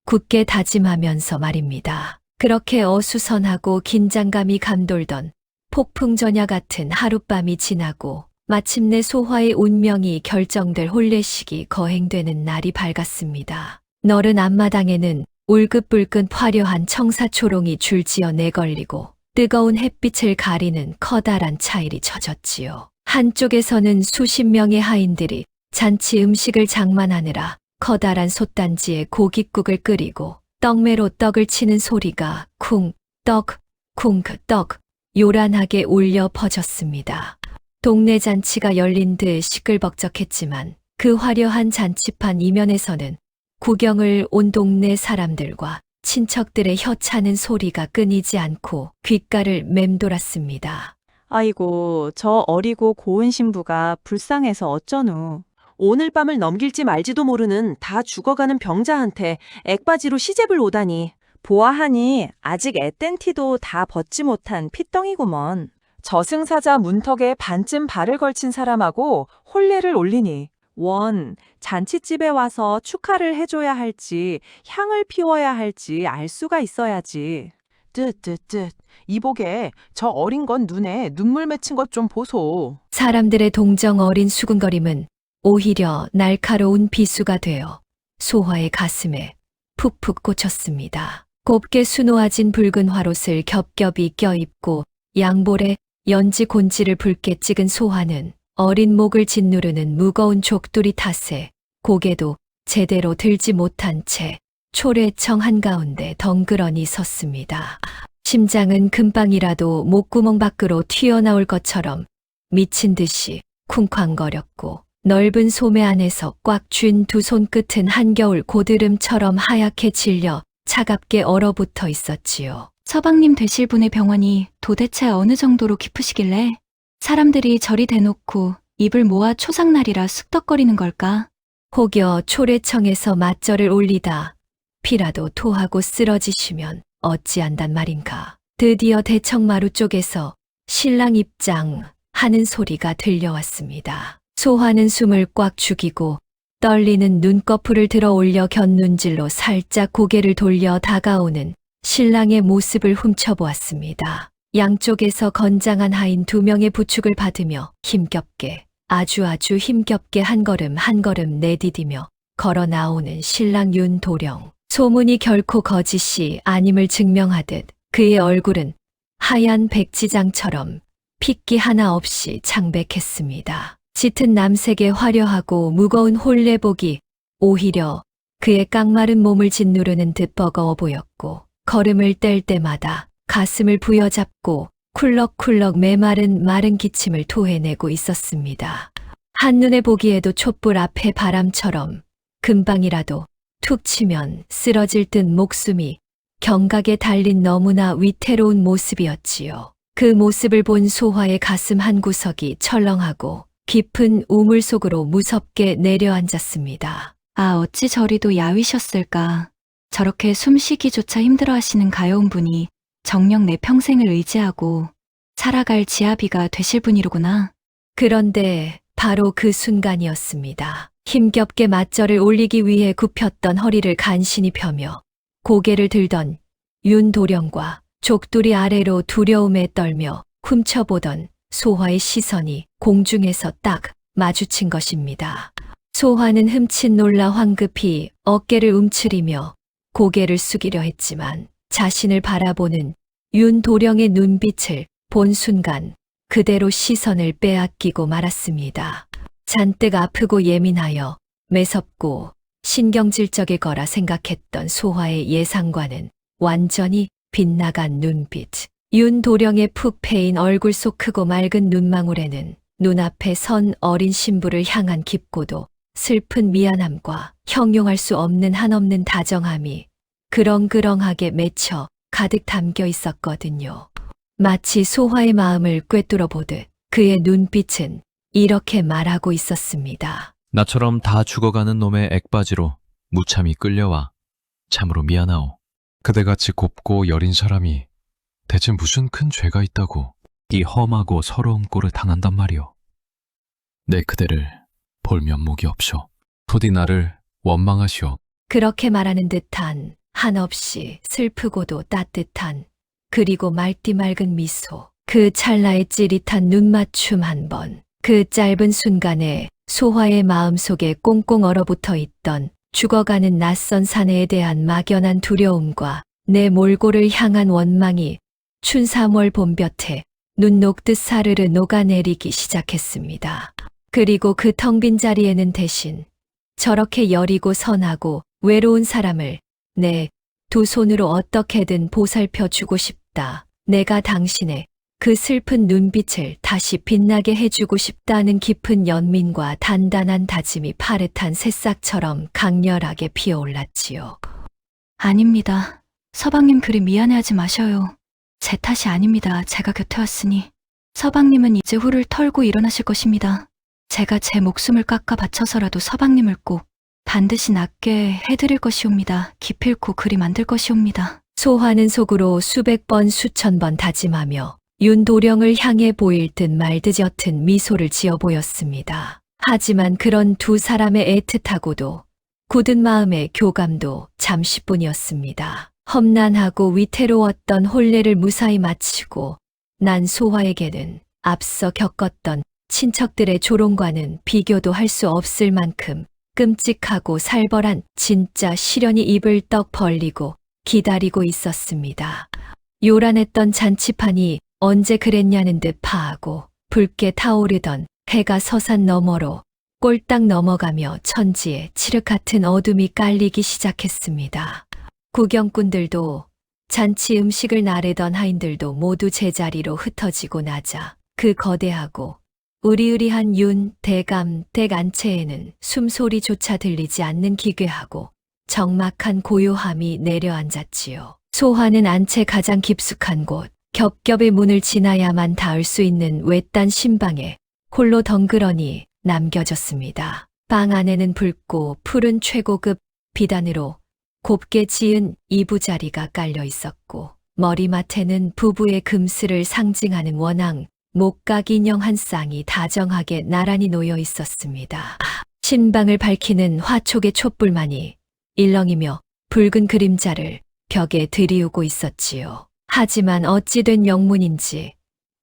굳게 다짐하면서 말입니다. 그렇게 어수선하고 긴장감이 감돌던 폭풍전야 같은 하룻밤이 지나고 마침내 소화의 운명이 결정될 혼례식이 거행되는 날이 밝았습니다. 너른 앞마당에는 울긋불긋 화려한 청사초롱이 줄지어 내걸리고 뜨거운 햇빛을 가리는 커다란 차일이 쳐졌지요. 한쪽에서는 수십 명의 하인들이 잔치 음식을 장만하느라 커다란 솥단지에 고깃국을 끓이고 떡매로 떡을 치는 소리가 쿵, 떡, 쿵, 떡 요란하게 울려 퍼졌습니다. 동네 잔치가 열린 듯 시끌벅적했지만 그 화려한 잔치판 이면에서는 구경을 온 동네 사람들과 친척들의 혀차는 소리가 끊이지 않고 귓가를 맴돌았습니다. 아이고, 저 어리고 고운 신부가 불쌍해서 어쩌누. 오늘 밤을 넘길지 말지도 모르는 다 죽어가는 병자한테 액바지로 시집을 오다니. 보아하니 아직 애땐 티도 다 벗지 못한 핏덩이구먼. 저승사자 문턱에 반쯤 발을 걸친 사람하고 혼례를 올리니 원, 잔치집에 와서 축하를 해줘야 할지 향을 피워야 할지 알 수가 있어야지. 이보게 저 어린 건 눈에 눈물 맺힌 것 좀 보소. 사람들의 동정 어린 수군거림은 오히려 날카로운 비수가 되어 소화의 가슴에 푹푹 꽂혔습니다. 곱게 수놓아진 붉은 화롯을 겹겹이 껴입고 양볼에 연지 곤지를 붉게 찍은 소화는 어린 목을 짓누르는 무거운 족두리 탓에 고개도 제대로 들지 못한 채 초래청 한가운데 덩그러니 섰습니다. 심장은 금방이라도 목구멍 밖으로 튀어나올 것처럼 미친 듯이 쿵쾅거렸고 넓은 소매 안에서 꽉 쥔 두 손끝은 한겨울 고드름처럼 하얗게 질려 차갑게 얼어붙어 있었지요. 서방님 되실 분의 병원이 도대체 어느 정도로 깊으시길래 사람들이 저리 대놓고 입을 모아 초상날이라 쑥덕거리는 걸까? 혹여 초래청에서 맞절을 올리다 피라도 토하고 쓰러지시면 어찌한단 말인가. 드디어 대청마루 쪽에서 신랑 입장 하는 소리가 들려왔습니다. 소화는 숨을 꽉 죽이고 떨리는 눈꺼풀을 들어 올려 곁눈질로 살짝 고개를 돌려 다가오는 신랑의 모습을 훔쳐보았습니다. 양쪽에서 건장한 하인 2명의 부축을 받으며 힘겹게 아주 힘겹게 한 걸음 내디디며 걸어 나오는 신랑 윤도령. 소문이 결코 거짓이 아님을 증명하듯 그의 얼굴은 하얀 백지장처럼 핏기 하나 없이 창백했습니다. 짙은 남색의 화려하고 무거운 혼례복이 오히려 그의 깡마른 몸을 짓누르는 듯 버거워 보였고 걸음을 뗄 때마다 가슴을 부여잡고 쿨럭쿨럭 메마른 마른 기침을 토해내고 있었습니다. 한눈에 보기에도 촛불 앞에 바람처럼 금방이라도 툭 치면 쓰러질 듯 목숨이 경각에 달린 너무나 위태로운 모습이었지요. 그 모습을 본 소화의 가슴 한구석이 철렁하고 깊은 우물 속으로 무섭게 내려앉았습니다. 아, 어찌 저리도 야위셨을까. 저렇게 숨쉬기조차 힘들어 하시는 가여운 분이 정녕 내 평생을 의지하고 살아갈 지아비가 되실 분이로구나. 그런데 바로 그 순간이었습니다. 힘겹게 맞절을 올리기 위해 굽혔던 허리를 간신히 펴며 고개를 들던 윤도령과 족두리 아래로 두려움에 떨며 훔쳐보던 소화의 시선이 공중에서 딱 마주친 것입니다. 소화는 흠칫 놀라 황급히 어깨를 움츠리며 고개를 숙이려 했지만 자신을 바라보는 윤도령의 눈빛을 본 순간 그대로 시선을 빼앗기고 말았습니다. 잔뜩 아프고 예민하여 매섭고 신경질적일 거라 생각했던 소화의 예상과는 완전히 빗나간 눈빛. 윤도령의 푹 패인 얼굴 속 크고 맑은 눈망울에는 눈앞에 선 어린 신부를 향한 깊고도 슬픈 미안함과 형용할 수 없는 한없는 다정함이 그렁그렁하게 맺혀 가득 담겨 있었거든요. 마치 소화의 마음을 꿰뚫어 보듯 그의 눈빛은 이렇게 말하고 있었습니다. 나처럼 다 죽어가는 놈의 액바지로 무참히 끌려와 참으로 미안하오. 그대같이 곱고 여린 사람이 대체 무슨 큰 죄가 있다고 이 험하고 서러운 꼴을 당한단 말이오. 내 그대를 볼 면목이 없쇼. 부디 나를 원망하시오. 그렇게 말하는 듯한 한없이 슬프고도 따뜻한 그리고 맑디 맑은 미소, 그 찰나의 찌릿한 눈맞춤 한 번, 그 짧은 순간에 소화의 마음속에 꽁꽁 얼어붙어 있던 죽어가는 낯선 사내에 대한 막연한 두려움과 내 몰골을 향한 원망이 춘 3월 봄볕에 눈 녹듯 사르르 녹아내리기 시작했습니다. 그리고 그 텅 빈 자리에는 대신 저렇게 여리고 선하고 외로운 사람을 내 두 손으로 어떻게든 보살펴 주고 싶다. 내가 당신의 그 슬픈 눈빛을 다시 빛나게 해주고 싶다는 깊은 연민과 단단한 다짐이 파릇한 새싹처럼 강렬하게 피어올랐지요. 아닙니다. 서방님 그리 미안해하지 마셔요. 제 탓이 아닙니다. 제가 곁에 왔으니. 서방님은 이제 후를 털고 일어나실 것입니다. 제가 제 목숨을 깎아 바쳐서라도 서방님을 꼭 반드시 낫게 해드릴 것이옵니다. 기필코 그리 만들 것이옵니다. 소화는 속으로 수백 번 수천 번 다짐하며 윤도령을 향해 보일 듯 말 듯 옅은 미소를 지어 보였습니다. 하지만 그런 두 사람의 애틋하고도 굳은 마음의 교감도 잠시뿐이었습니다. 험난하고 위태로웠던 혼례를 무사히 마치고 난 소화에게는 앞서 겪었던 친척들의 조롱과는 비교도 할 수 없을 만큼 끔찍하고 살벌한 진짜 시련이 입을 떡 벌리고 기다리고 있었습니다. 요란했던 잔치판이 언제 그랬냐는 듯 파하고 붉게 타오르던 해가 서산 너머로 꼴딱 넘어가며 천지에 칠흑 같은 어둠이 깔리기 시작했습니다. 구경꾼들도 잔치 음식을 나르던 하인들도 모두 제자리로 흩어지고 나자 그 거대하고 으리으리한 윤, 대감, 댁 안채에는 숨소리조차 들리지 않는 기괴하고 적막한 고요함이 내려앉았지요. 소화는 안채 가장 깊숙한 곳, 겹겹의 문을 지나야만 닿을 수 있는 외딴 신방에 홀로 덩그러니 남겨졌습니다. 방 안에는 붉고 푸른 최고급 비단으로 곱게 지은 이부자리가 깔려 있었고 머리맡에는 부부의 금슬을 상징하는 원앙, 목각 인형 한 쌍이 다정하게 나란히 놓여 있었습니다. 신방을 밝히는 화촉의 촛불만이 일렁이며 붉은 그림자를 벽에 들이우고 있었지요. 하지만 어찌된 영문인지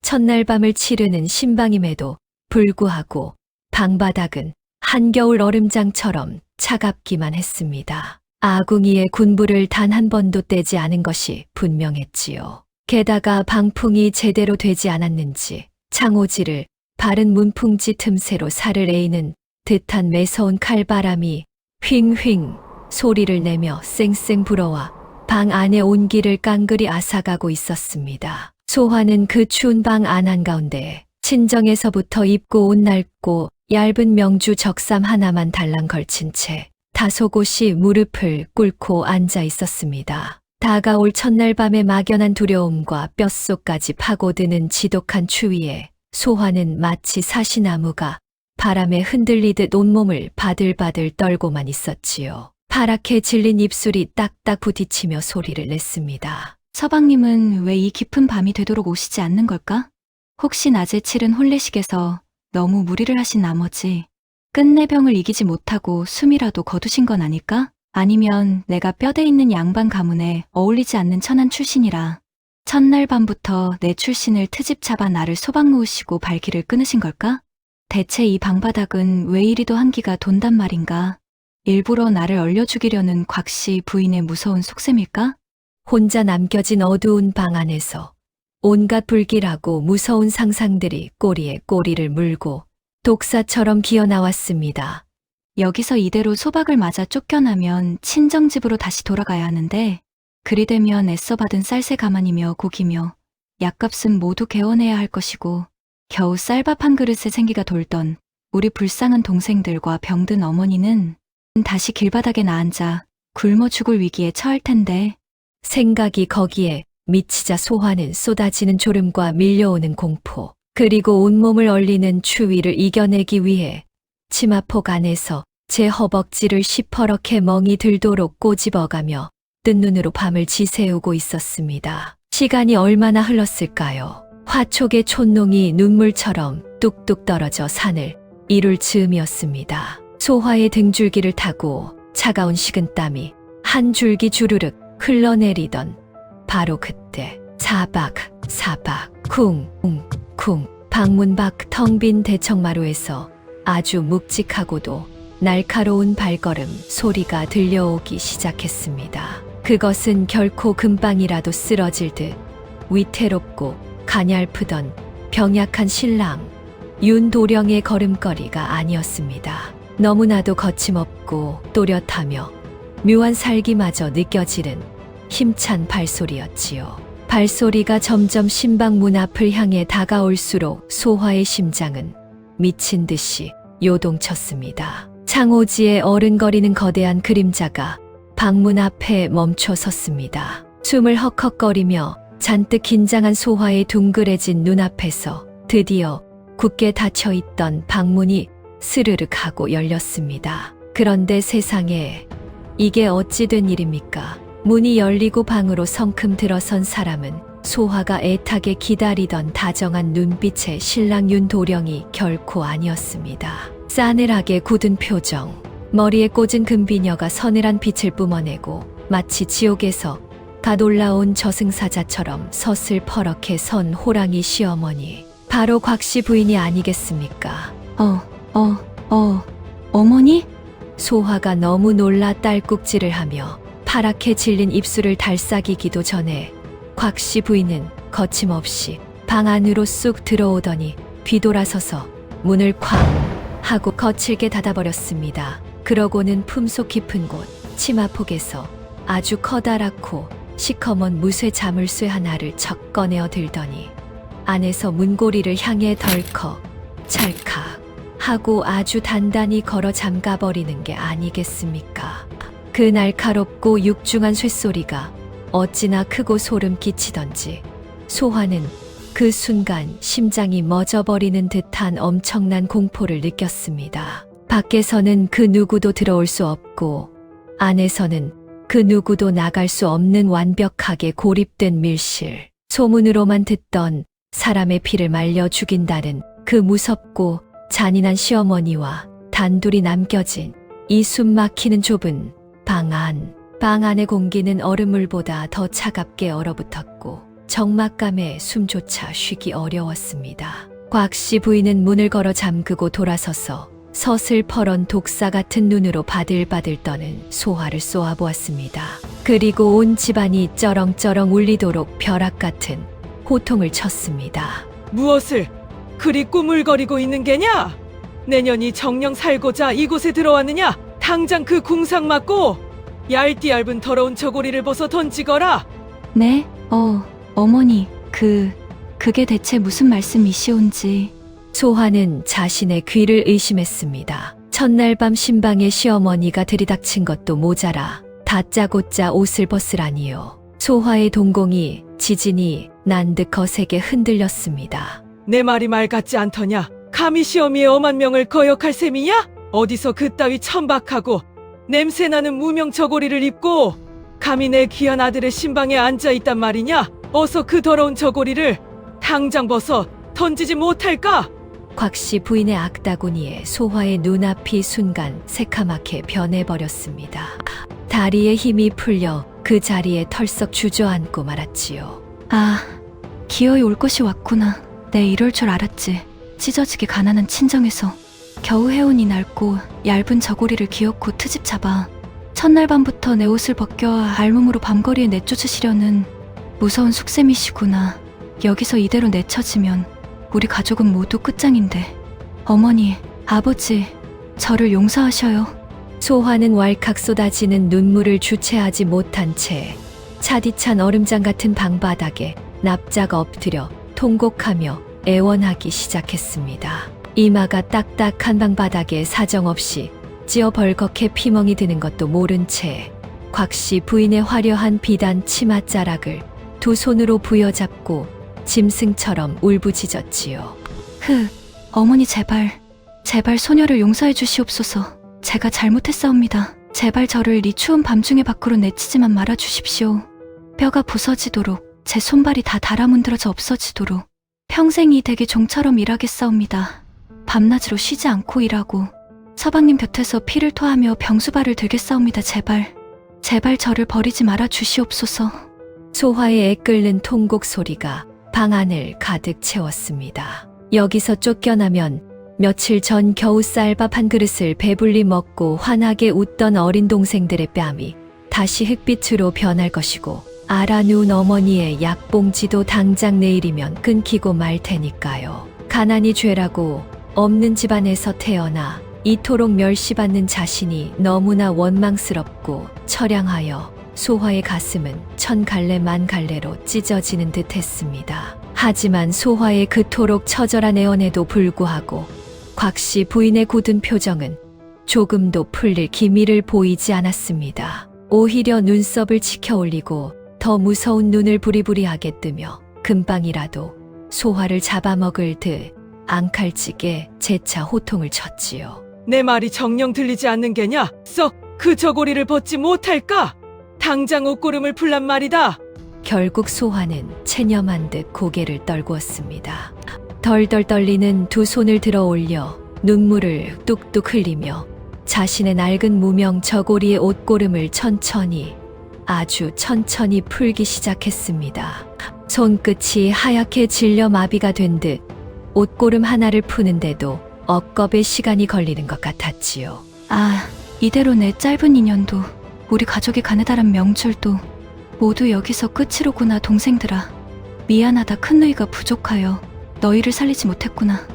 첫날 밤을 치르는 신방임에도 불구하고 방바닥은 한겨울 얼음장처럼 차갑기만 했습니다. 아궁이에 군불을 단 한 번도 떼지 않은 것이 분명했지요. 게다가 방풍이 제대로 되지 않았는지 창호지를 바른 문풍지 틈새로 살을 에이는 듯한 매서운 칼바람이 휑휑 소리를 내며 쌩쌩 불어와 방 안의 온기를 깡그리 앗아가고 있었습니다. 소화는 그 추운 방 안 한가운데 친정에서부터 입고 온 낡고 얇은 명주 적삼 하나만 달랑 걸친 채 다소곳이 무릎을 꿇고 앉아 있었습니다. 다가올 첫날 밤의 막연한 두려움과 뼛속까지 파고드는 지독한 추위에 소화는 마치 사시나무가 바람에 흔들리듯 온몸을 바들바들 떨고만 있었지요. 파랗게 질린 입술이 딱딱 부딪히며 소리를 냈습니다. 서방님은 왜 이 깊은 밤이 되도록 오시지 않는 걸까? 혹시 낮에 치른 혼례식에서 너무 무리를 하신 나머지 끝내 병을 이기지 못하고 숨이라도 거두신 건 아닐까? 아니면 내가 뼈대 있는 양반 가문에 어울리지 않는 천한 출신이라 첫날 밤부터 내 출신을 트집 잡아 나를 소방 놓으시고 발길을 끊으신 걸까? 대체 이 방바닥은 왜 이리도 한기가 돈단 말인가? 일부러 나를 얼려 죽이려는 곽씨 부인의 무서운 속셈일까? 혼자 남겨진 어두운 방 안에서 온갖 불길하고 무서운 상상들이 꼬리에 꼬리를 물고 독사처럼 기어나왔습니다. 여기서 이대로 소박을 맞아 쫓겨나면 친정집으로 다시 돌아가야 하는데 그리 되면 애써 받은 쌀새 가만이며 고기며 약값은 모두 개원해야 할 것이고 겨우 쌀밥 한 그릇에 생기가 돌던 우리 불쌍한 동생들과 병든 어머니는 다시 길바닥에 나앉아 굶어 죽을 위기에 처할 텐데 생각이 거기에 미치자 소화는 쏟아지는 졸음과 밀려오는 공포, 그리고 온몸을 얼리는 추위를 이겨내기 위해 치마폭 안에서 제 허벅지를 시퍼렇게 멍이 들도록 꼬집어가며 뜬 눈으로 밤을 지새우고 있었습니다. 시간이 얼마나 흘렀을까요? 화촉의 촛농이 눈물처럼 뚝뚝 떨어져 산을 이룰 즈음이었습니다. 소화의 등줄기를 타고 차가운 식은땀이 한 줄기 주르륵 흘러내리던 바로 그때 사박 쿵 방문 밖 텅 빈 대청마루에서 아주 묵직하고도 날카로운 발걸음 소리가 들려오기 시작했습니다. 그것은 결코 금방이라도 쓰러질 듯 위태롭고 가냘프던 병약한 신랑 윤도령의 걸음걸이가 아니었습니다. 너무나도 거침없고 또렷하며 묘한 살기마저 느껴지는 힘찬 발소리였지요. 발소리가 점점 신방 문 앞을 향해 다가올수록 소화의 심장은 미친 듯이 요동쳤습니다. 창호지에 어른거리는 거대한 그림자가 방문 앞에 멈춰 섰습니다. 숨을 헉헉거리며 잔뜩 긴장한 소화의 둥그레진 눈앞에서 드디어 굳게 닫혀있던 방문이 스르륵 하고 열렸습니다. 그런데 세상에 이게 어찌 된 일입니까? 문이 열리고 방으로 성큼 들어선 사람은 소화가 애타게 기다리던 다정한 눈빛의 신랑 윤도령이 결코 아니었습니다. 싸늘하게 굳은 표정, 머리에 꽂은 금비녀가 서늘한 빛을 뿜어내고 마치 지옥에서 갓 올라온 저승사자처럼 서슬퍼렇게 선 호랑이 시어머니, 바로 곽씨 부인이 아니겠습니까? 어머니? 소화가 너무 놀라 딸꾹질을 하며 파랗게 질린 입술을 달싹이기도 전에 곽씨 부인은 거침없이 방 안으로 쑥 들어오더니 뒤돌아서서 문을 쾅 하고 거칠게 닫아버렸습니다. 그러고는 품속 깊은 곳 치마폭에서 아주 커다랗고 시커먼 무쇠 자물쇠 하나를 척 꺼내어 들더니 안에서 문고리를 향해 덜컥 찰칵 하고 아주 단단히 걸어 잠가버리는 게 아니겠습니까? 그 날카롭고 육중한 쇳소리가 어찌나 크고 소름 끼치던지 소화는 그 순간 심장이 멎어버리는 듯한 엄청난 공포를 느꼈습니다. 밖에서는 그 누구도 들어올 수 없고 안에서는 그 누구도 나갈 수 없는 완벽하게 고립된 밀실. 소문으로만 듣던 사람의 피를 말려 죽인다는 그 무섭고 잔인한 시어머니와 단둘이 남겨진 이 숨 막히는 좁은 방 안의 공기는 얼음물보다 더 차갑게 얼어붙었고 적막감에 숨조차 쉬기 어려웠습니다. 곽씨 부인은 문을 걸어 잠그고 돌아서서 서슬퍼런 독사 같은 눈으로 바들바들 떠는 소화를 쏘아보았습니다. 그리고 온 집안이 쩌렁쩌렁 울리도록 벼락 같은 호통을 쳤습니다. 무엇을 그리 꾸물거리고 있는 게냐? 내년이 정령 살고자 이곳에 들어왔느냐? 당장 그 궁상 맞고 얇디 얇은 더러운 저고리를 벗어 던지거라. 네? 어머니, 그게 대체 무슨 말씀이시온지. 소화는 자신의 귀를 의심했습니다. 첫날 밤 신방의 시어머니가 들이닥친 것도 모자라 다짜고짜 옷을 벗으라니요. 소화의 동공이 지진이 난 듯 거세게 흔들렸습니다. 내 말이 말 같지 않더냐? 감히 시어미의 엄한 명을 거역할 셈이냐? 어디서 그따위 천박하고 냄새나는 무명 저고리를 입고 감히 내 귀한 아들의 신방에 앉아있단 말이냐? 어서 그 더러운 저고리를 당장 벗어 던지지 못할까? 곽씨 부인의 악다구니에 소화의 눈앞이 순간 새카맣게 변해버렸습니다. 다리에 힘이 풀려 그 자리에 털썩 주저앉고 말았지요. 아, 기어이 올 것이 왔구나. 내 이럴 줄 알았지. 찢어지게 가난한 친정에서 겨우 해온 이 낡고 얇은 저고리를 기어코 트집 잡아 첫날 밤부터 내 옷을 벗겨 알몸으로 밤거리에 내쫓으시려는 무서운 숙셈이시구나. 여기서 이대로 내쳐지면 우리 가족은 모두 끝장인데. 어머니, 아버지, 저를 용서하셔요. 소화는 왈칵 쏟아지는 눈물을 주체하지 못한 채 차디찬 얼음장 같은 방바닥에 납작 엎드려 통곡하며 애원하기 시작했습니다. 이마가 딱딱한 방바닥에 사정없이 찌어 벌겋게 피멍이 드는 것도 모른 채 곽씨 부인의 화려한 비단 치맛자락을 두 손으로 부여잡고 짐승처럼 울부짖었지요. 어머니 제발 소녀를 용서해 주시옵소서. 제가 잘못했사옵니다. 제발 저를 이 추운 밤중에 밖으로 내치지만 말아 주십시오. 뼈가 부서지도록 제 손발이 다 달아문드러져 없어지도록 평생 이 댁의 종처럼 일하겠사옵니다. 밤낮으로 쉬지 않고 일하고 서방님 곁에서 피를 토하며 병수발을 들겠사옵니다. 제발 저를 버리지 말아 주시옵소서. 소화의 애끓는 통곡 소리가 방 안을 가득 채웠습니다. 여기서 쫓겨나면 며칠 전 겨우 쌀밥 한 그릇을 배불리 먹고 환하게 웃던 어린 동생들의 뺨이 다시 흙빛으로 변할 것이고 알아누운 어머니의 약봉지도 당장 내일이면 끊기고 말 테니까요. 가난이 죄라고 없는 집안에서 태어나 이토록 멸시받는 자신이 너무나 원망스럽고 처량하여 소화의 가슴은 천 갈래 만 갈래로 찢어지는 듯 했습니다. 하지만 소화의 그토록 처절한 애원에도 불구하고 곽씨 부인의 굳은 표정은 조금도 풀릴 기미를 보이지 않았습니다. 오히려 눈썹을 치켜 올리고 더 무서운 눈을 부리부리하게 뜨며 금방이라도 소화를 잡아먹을 듯 앙칼지게 재차 호통을 쳤지요. 내 말이 정녕 들리지 않는 게냐? 썩 그 저고리를 벗지 못할까? 당장 옷고름을 풀란 말이다. 결국 소화는 체념한 듯 고개를 떨구었습니다. 덜덜 떨리는 두 손을 들어 올려 눈물을 뚝뚝 흘리며 자신의 낡은 무명 저고리의 옷고름을 천천히 아주 천천히 풀기 시작했습니다. 손끝이 하얗게 질려 마비가 된 듯 옷고름 하나를 푸는데도 억겁의 시간이 걸리는 것 같았지요. 아, 이대로 내 짧은 인연도 우리 가족의 가느다란 명줄도 모두 여기서 끝이로구나. 동생들아, 미안하다. 큰누이가 부족하여 너희를 살리지 못했구나.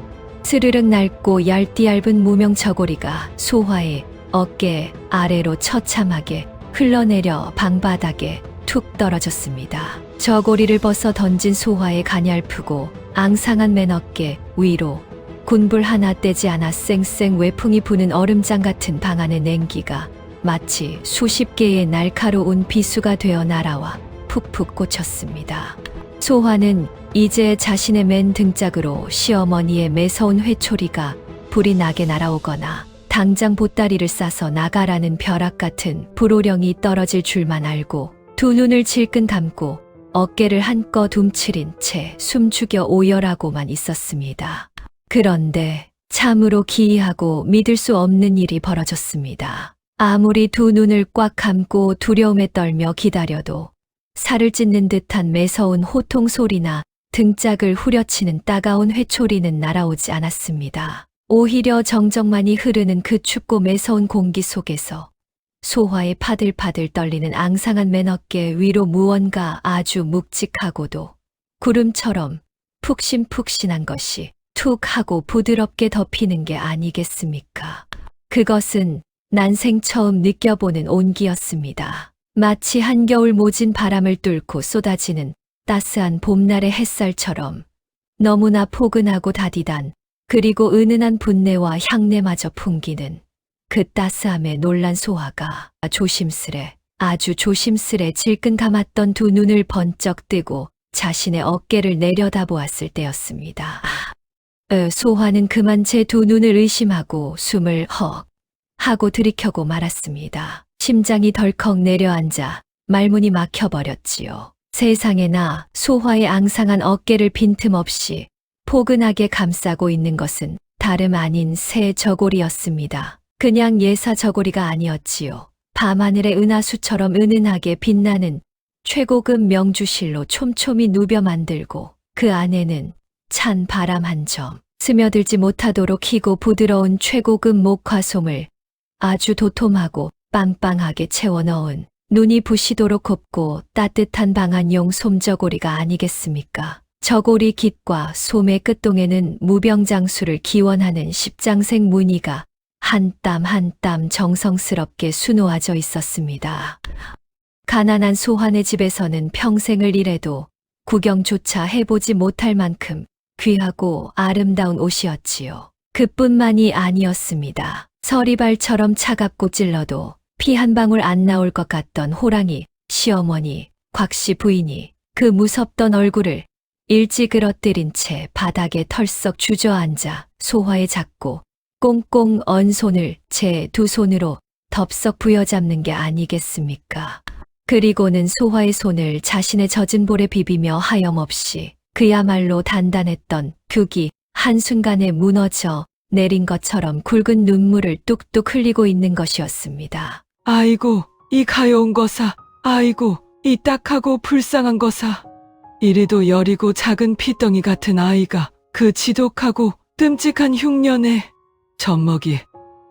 스르륵 낡고 얇디 얇은 무명 저고리가 소화의 어깨 아래로 처참하게 흘러내려 방바닥에 툭 떨어졌습니다. 저고리를 벗어 던진 소화의 가냘프고 앙상한 맨 어깨 위로 군불 하나 떼지 않아 쌩쌩 외풍이 부는 얼음장 같은 방 안의 냉기가 마치 수십 개의 날카로운 비수가 되어 날아와 푹푹 꽂혔습니다. 소화는 이제 자신의 맨 등짝으로 시어머니의 매서운 회초리가 불이 나게 날아오거나 당장 보따리를 싸서 나가라는 벼락 같은 불호령이 떨어질 줄만 알고 두 눈을 질끈 감고 어깨를 한껏 움츠린 채 숨죽여 오열하고만 있었습니다. 그런데 참으로 기이하고 믿을 수 없는 일이 벌어졌습니다. 아무리 두 눈을 꽉 감고 두려움에 떨며 기다려도 살을 찢는 듯한 매서운 호통 소리나 등짝을 후려치는 따가운 회초리는 날아오지 않았습니다. 오히려 정적만이 흐르는 그 춥고 매서운 공기 속에서 소화의 파들파들 떨리는 앙상한 맨 어깨 위로 무언가 아주 묵직하고도 구름처럼 푹신푹신한 것이 툭 하고 부드럽게 덮이는 게 아니겠습니까? 그것은 난생 처음 느껴보는 온기였습니다. 마치 한겨울 모진 바람을 뚫고 쏟아지는 따스한 봄날의 햇살처럼 너무나 포근하고 다디단 그리고 은은한 분내와 향내마저 풍기는 그 따스함에 놀란 소화가 조심스레 아주 조심스레 질끈 감았던 두 눈을 번쩍 뜨고 자신의 어깨를 내려다보았을 때였습니다. 소화는 그만 제 두 눈을 의심하고 숨을 헉 하고 들이켜고 말았습니다. 심장이 덜컥 내려앉아 말문이 막혀버렸지요. 세상에나 소화의 앙상한 어깨를 빈틈없이 포근하게 감싸고 있는 것은 다름 아닌 새 저고리였습니다. 그냥 예사 저고리가 아니었지요. 밤하늘의 은하수처럼 은은하게 빛나는 최고급 명주실로 촘촘히 누벼 만들고 그 안에는 찬 바람 한 점, 스며들지 못하도록 희고 부드러운 최고급 목화솜을 아주 도톰하고 빵빵하게 채워 넣은 눈이 부시도록 곱고 따뜻한 방한용 솜저고리가 아니겠습니까? 저고리 깃과 솜의 끝동에는 무병장수를 기원하는 십장색 무늬가 한 땀 한 땀 정성스럽게 수놓아져 있었습니다. 가난한 소환의 집에서는 평생을 일해도 구경조차 해보지 못할 만큼 귀하고 아름다운 옷이었지요. 그뿐만이 아니었습니다. 서리발처럼 차갑고 찔러도 피 한 방울 안 나올 것 같던 호랑이, 시어머니, 곽씨 부인이 그 무섭던 얼굴을 일찌그러뜨린 채 바닥에 털썩 주저앉아 소화에 잡고 꽁꽁 언 손을 제 두 손으로 덥석 부여잡는 게 아니겠습니까? 그리고는 소화의 손을 자신의 젖은 볼에 비비며 하염없이 그야말로 단단했던 격이 한순간에 무너져 내린 것처럼 굵은 눈물을 뚝뚝 흘리고 있는 것이었습니다. 아이고, 이 가여운 거사. 아이고, 이 딱하고 불쌍한 거사. 이리도 여리고 작은 피덩이 같은 아이가 그 지독하고 끔찍한 흉년에 젖먹이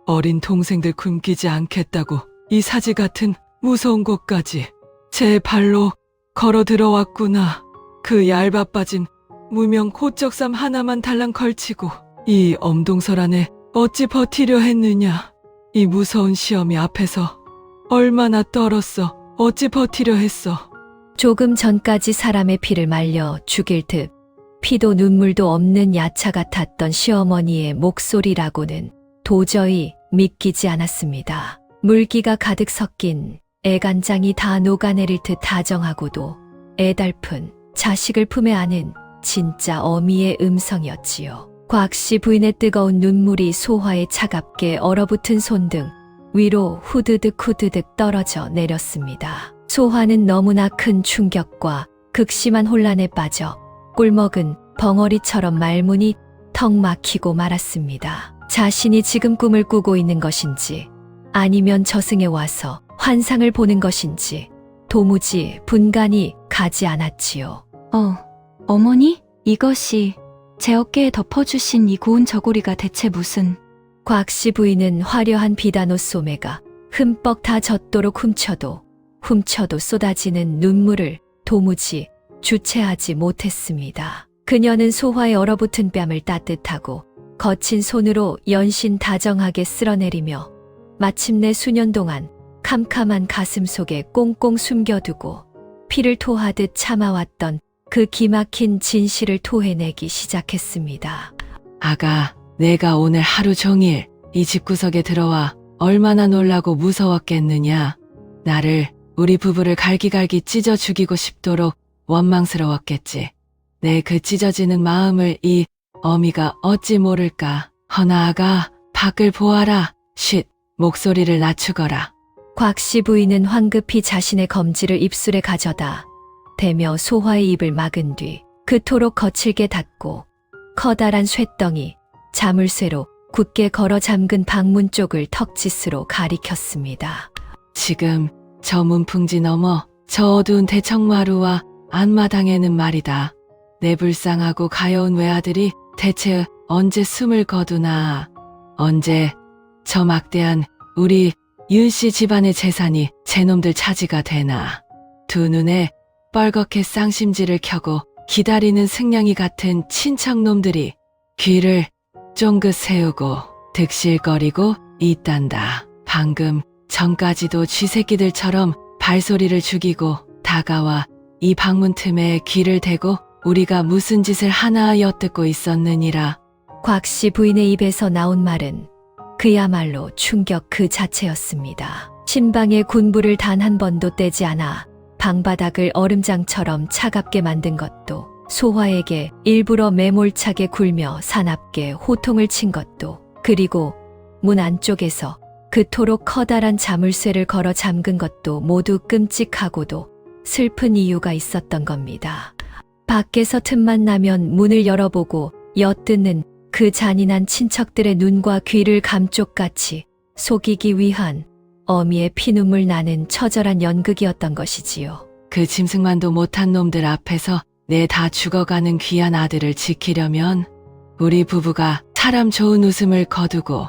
어린 동생들 굶기지 않겠다고 이 사지 같은 무서운 곳까지 제 발로 걸어 들어왔구나. 그 얇아빠진 무명 코적삼 하나만 달랑 걸치고 이 엄동설 안에 어찌 버티려 했느냐. 이 무서운 시험이 앞에서 얼마나 떨었어. 어찌 버티려 했어. 조금 전까지 사람의 피를 말려 죽일 듯 피도 눈물도 없는 야차 같았던 시어머니의 목소리라고는 도저히 믿기지 않았습니다. 물기가 가득 섞인 애간장이 다 녹아내릴 듯 다정하고도 애달픈 자식을 품에 안은 진짜 어미의 음성이었지요. 곽씨 부인의 뜨거운 눈물이 소화에 차갑게 얼어붙은 손등 위로 후드득 후드득 떨어져 내렸습니다. 소화는 너무나 큰 충격과 극심한 혼란에 빠져 꿀먹은 벙어리처럼 말문이 턱 막히고 말았습니다. 자신이 지금 꿈을 꾸고 있는 것인지 아니면 저승에 와서 환상을 보는 것인지 도무지 분간이 가지 않았지요. 어머니? 이것이 제 어깨에 덮어주신 이 고운 저고리가 대체 무슨... 곽씨 부인은 화려한 비단옷 소매가 흠뻑 다 젖도록 훔쳐도 쏟아지는 눈물을 도무지 주체하지 못했습니다. 그녀는 소화에 얼어붙은 뺨을 따뜻하고 거친 손으로 연신 다정하게 쓸어내리며 마침내 수년 동안 캄캄한 가슴 속에 꽁꽁 숨겨두고 피를 토하듯 참아왔던 그 기막힌 진실을 토해내기 시작했습니다. 아가, 내가 오늘 하루 종일 이 집구석에 들어와 얼마나 놀라고 무서웠겠느냐. 나를, 우리 부부를 갈기갈기 찢어 죽이고 싶도록 원망스러웠겠지. 내 그 찢어지는 마음을 이 어미가 어찌 모를까. 허나 아가, 밖을 보아라. 쉿, 목소리를 낮추거라. 곽씨 부인은 황급히 자신의 검지를 입술에 가져다 대며 소화의 입을 막은 뒤 그토록 거칠게 닫고 커다란 쇳덩이, 자물쇠로 굳게 걸어 잠근 방문 쪽을 턱짓으로 가리켰습니다. 지금 저 문풍지 넘어 저 어두운 대청마루와 안마당에는 말이다. 내 불쌍하고 가여운 외아들이 대체 언제 숨을 거두나. 언제 저 막대한 우리 윤씨 집안의 재산이 제놈들 차지가 되나. 두 눈에 뻘겋게 쌍심지를 켜고 기다리는 승냥이 같은 친척놈들이 귀를 쫑긋 세우고 득실거리고 있단다. 방금 전까지도 쥐새끼들처럼 발소리를 죽이고 다가와 이 방문 틈에 귀를 대고 우리가 무슨 짓을 하나 엿듣고 있었느니라. 곽씨 부인의 입에서 나온 말은 그야말로 충격 그 자체였습니다. 신방의 군부를 단 한 번도 떼지 않아 방바닥을 얼음장처럼 차갑게 만든 것도, 소화에게 일부러 매몰차게 굴며 사납게 호통을 친 것도, 그리고 문 안쪽에서 그토록 커다란 자물쇠를 걸어 잠근 것도 모두 끔찍하고도 슬픈 이유가 있었던 겁니다. 밖에서 틈만 나면 문을 열어보고 엿듣는 그 잔인한 친척들의 눈과 귀를 감쪽같이 속이기 위한 어미의 피눈물 나는 처절한 연극이었던 것이지요. 그 짐승만도 못한 놈들 앞에서 내 다 죽어가는 귀한 아들을 지키려면 우리 부부가 사람 좋은 웃음을 거두고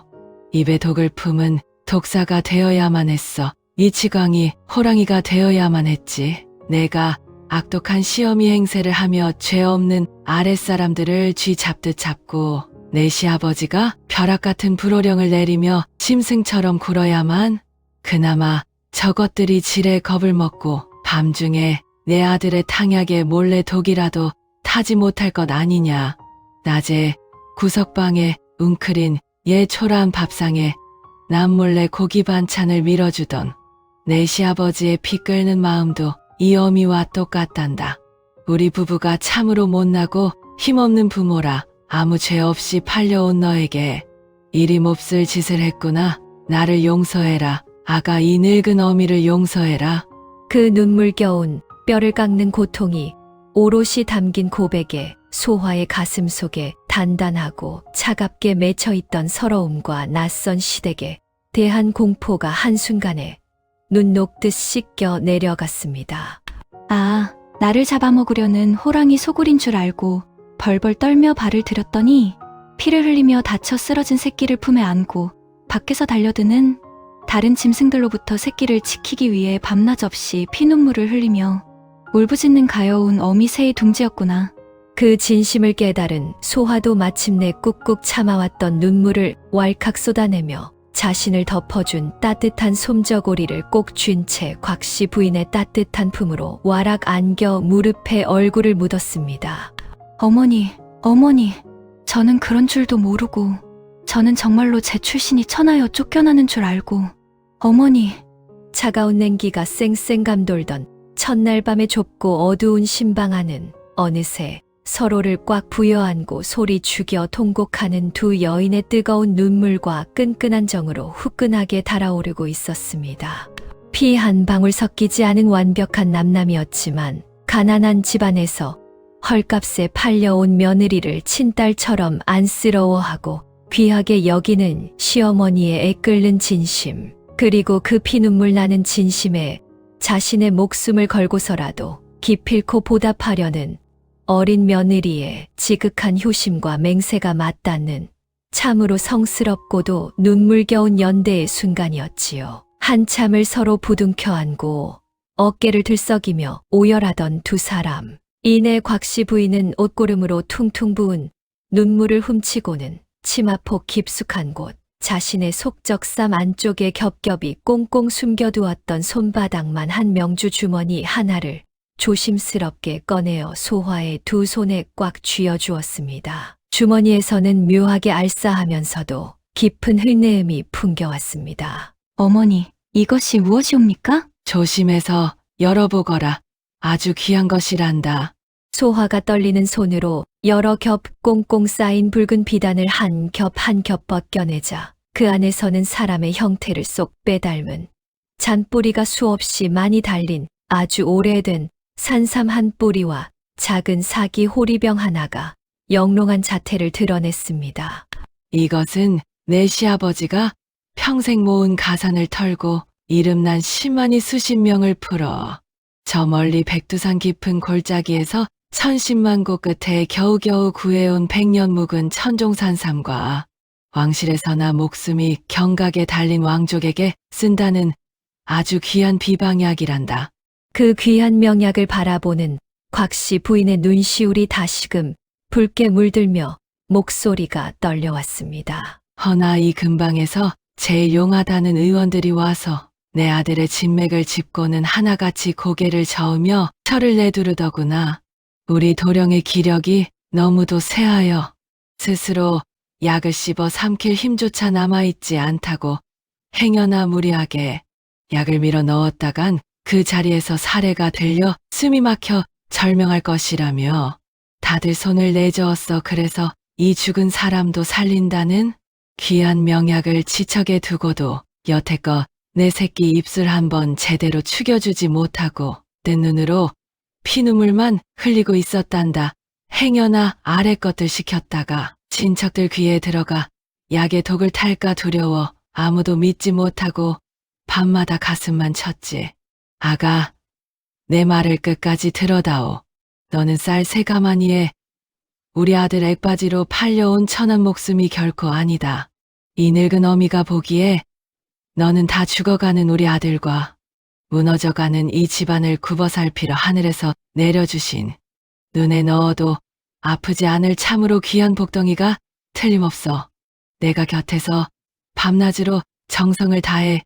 입에 독을 품은 독사가 되어야만 했어. 이치광이 호랑이가 되어야만 했지. 내가 악독한 시어미 행세를 하며 죄 없는 아랫사람들을 쥐 잡듯 잡고 내 시아버지가 벼락 같은 불호령을 내리며 짐승처럼 굴어야만 그나마 저것들이 지레 겁을 먹고 밤중에 내 아들의 탕약에 몰래 독이라도 타지 못할 것 아니냐. 낮에 구석방에 웅크린 얘 초라한 밥상에 남몰래 고기 반찬을 밀어주던 내 시아버지의 피 끓는 마음도 이 어미와 똑같단다. 우리 부부가 참으로 못나고 힘없는 부모라 아무 죄 없이 팔려온 너에게 이리 몹쓸 짓을 했구나. 나를 용서해라. 아가 이 늙은 어미를 용서해라. 그 눈물겨운 뼈를 깎는 고통이 오롯이 담긴 고백에 소화의 가슴 속에 단단하고 차갑게 맺혀있던 서러움과 낯선 시댁에 대한 공포가 한순간에 눈 녹듯 씻겨 내려갔습니다. 아, 나를 잡아먹으려는 호랑이 소굴인 줄 알고 벌벌 떨며 발을 들였더니 피를 흘리며 다쳐 쓰러진 새끼를 품에 안고 밖에서 달려드는 다른 짐승들로부터 새끼를 지키기 위해 밤낮 없이 피눈물을 흘리며 울부짖는 가여운 어미 새의 둥지였구나. 그 진심을 깨달은 소화도 마침내 꾹꾹 참아왔던 눈물을 왈칵 쏟아내며 자신을 덮어준 따뜻한 솜저고리를 꼭 쥔 채 곽씨 부인의 따뜻한 품으로 와락 안겨 무릎에 얼굴을 묻었습니다. 어머니, 저는 그런 줄도 모르고 저는 정말로 제 출신이 천하여 쫓겨나는 줄 알고 어머니. 차가운 냉기가 쌩쌩 감돌던 첫날 밤의 좁고 어두운 신방 안은 어느새 서로를 꽉 부여안고 소리 죽여 통곡하는 두 여인의 뜨거운 눈물과 끈끈한 정으로 후끈하게 달아오르고 있었습니다. 피 한 방울 섞이지 않은 완벽한 남남이었지만 가난한 집안에서 헐값에 팔려온 며느리를 친딸처럼 안쓰러워하고 귀하게 여기는 시어머니의 애끓는 진심, 그리고 그 피눈물 나는 진심에 자신의 목숨을 걸고서라도 기필코 보답하려는 어린 며느리의 지극한 효심과 맹세가 맞닿는 참으로 성스럽고도 눈물겨운 연대의 순간이었지요. 한참을 서로 부둥켜 안고 어깨를 들썩이며 오열하던 두 사람. 이내 곽씨 부인은 옷고름으로 퉁퉁 부은 눈물을 훔치고는 치마폭 깊숙한 곳, 자신의 속적삼 안쪽에 겹겹이 꽁꽁 숨겨두었던 손바닥만 한 명주 주머니 하나를 조심스럽게 꺼내어 소화의 두 손에 꽉 쥐어주었습니다. 주머니에서는 묘하게 알싸하면서도 깊은 흔내음이 풍겨왔습니다. 어머니, 이것이 무엇이옵니까? 조심해서 열어보거라. 아주 귀한 것이란다. 소화가 떨리는 손으로 여러 겹 꽁꽁 쌓인 붉은 비단을 한 겹 한 겹 벗겨내자 그 안에서는 사람의 형태를 쏙 빼닮은 잔뿌리가 수없이 많이 달린 아주 오래된 산삼 한 뿌리와 작은 사기 호리병 하나가 영롱한 자태를 드러냈습니다. 이것은 내 시아버지가 평생 모은 가산을 털고 이름난 10만이 수십 명을 풀어 저 멀리 백두산 깊은 골짜기에서 1010만고 끝에 겨우겨우 구해온 100년 묵은 천종산삼과 왕실에서나 목숨이 경각에 달린 왕족에게 쓴다는 아주 귀한 비방약이란다. 그 귀한 명약을 바라보는 곽씨 부인의 눈시울이 다시금 붉게 물들며 목소리가 떨려왔습니다. 허나 이 근방에서 제일 용하다는 의원들이 와서 내 아들의 진맥을 짚고는 하나같이 고개를 저으며 철을 내두르더구나. 우리 도령의 기력이 너무도 쇠하여 스스로 약을 씹어 삼킬 힘조차 남아있지 않다고 행여나 무리하게 약을 밀어 넣었다간 그 자리에서 사례가 들려 숨이 막혀 절명할 것이라며 다들 손을 내저었어. 그래서 이 죽은 사람도 살린다는 귀한 명약을 지척에 두고도 여태껏 내 새끼 입술 한번 제대로 축여주지 못하고 뜬 눈으로 피눈물만 흘리고 있었단다. 행여나 아래 것들 시켰다가 친척들 귀에 들어가 약의 독을 탈까 두려워 아무도 믿지 못하고 밤마다 가슴만 쳤지. 아가, 내 말을 끝까지 들어다오. 너는 쌀 세 가마니에 우리 아들 액바지로 팔려온 천한 목숨이 결코 아니다. 이 늙은 어미가 보기에 너는 다 죽어가는 우리 아들과 무너져가는 이 집안을 굽어살피러 하늘에서 내려주신 눈에 넣어도 아프지 않을 참으로 귀한 복덩이가 틀림없어. 내가 곁에서 밤낮으로 정성을 다해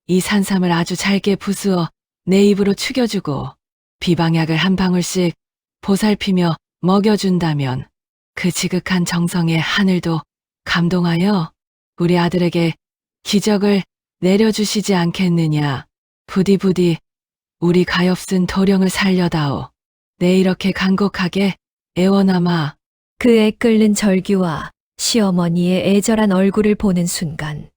이 산삼을 아주 잘게 부수어 내 입으로 축여주고 비방약을 한 방울씩 보살피며 먹여준다면 그 지극한 정성에 하늘도 감동하여 우리 아들에게 기적을 내려주시지 않겠느냐. 부디 우리 가엾은 도령을 살려다오. 내 이렇게 간곡하게 애원하마. 그의 끓는 절규와 시어머니의 애절한 얼굴을 보는 순간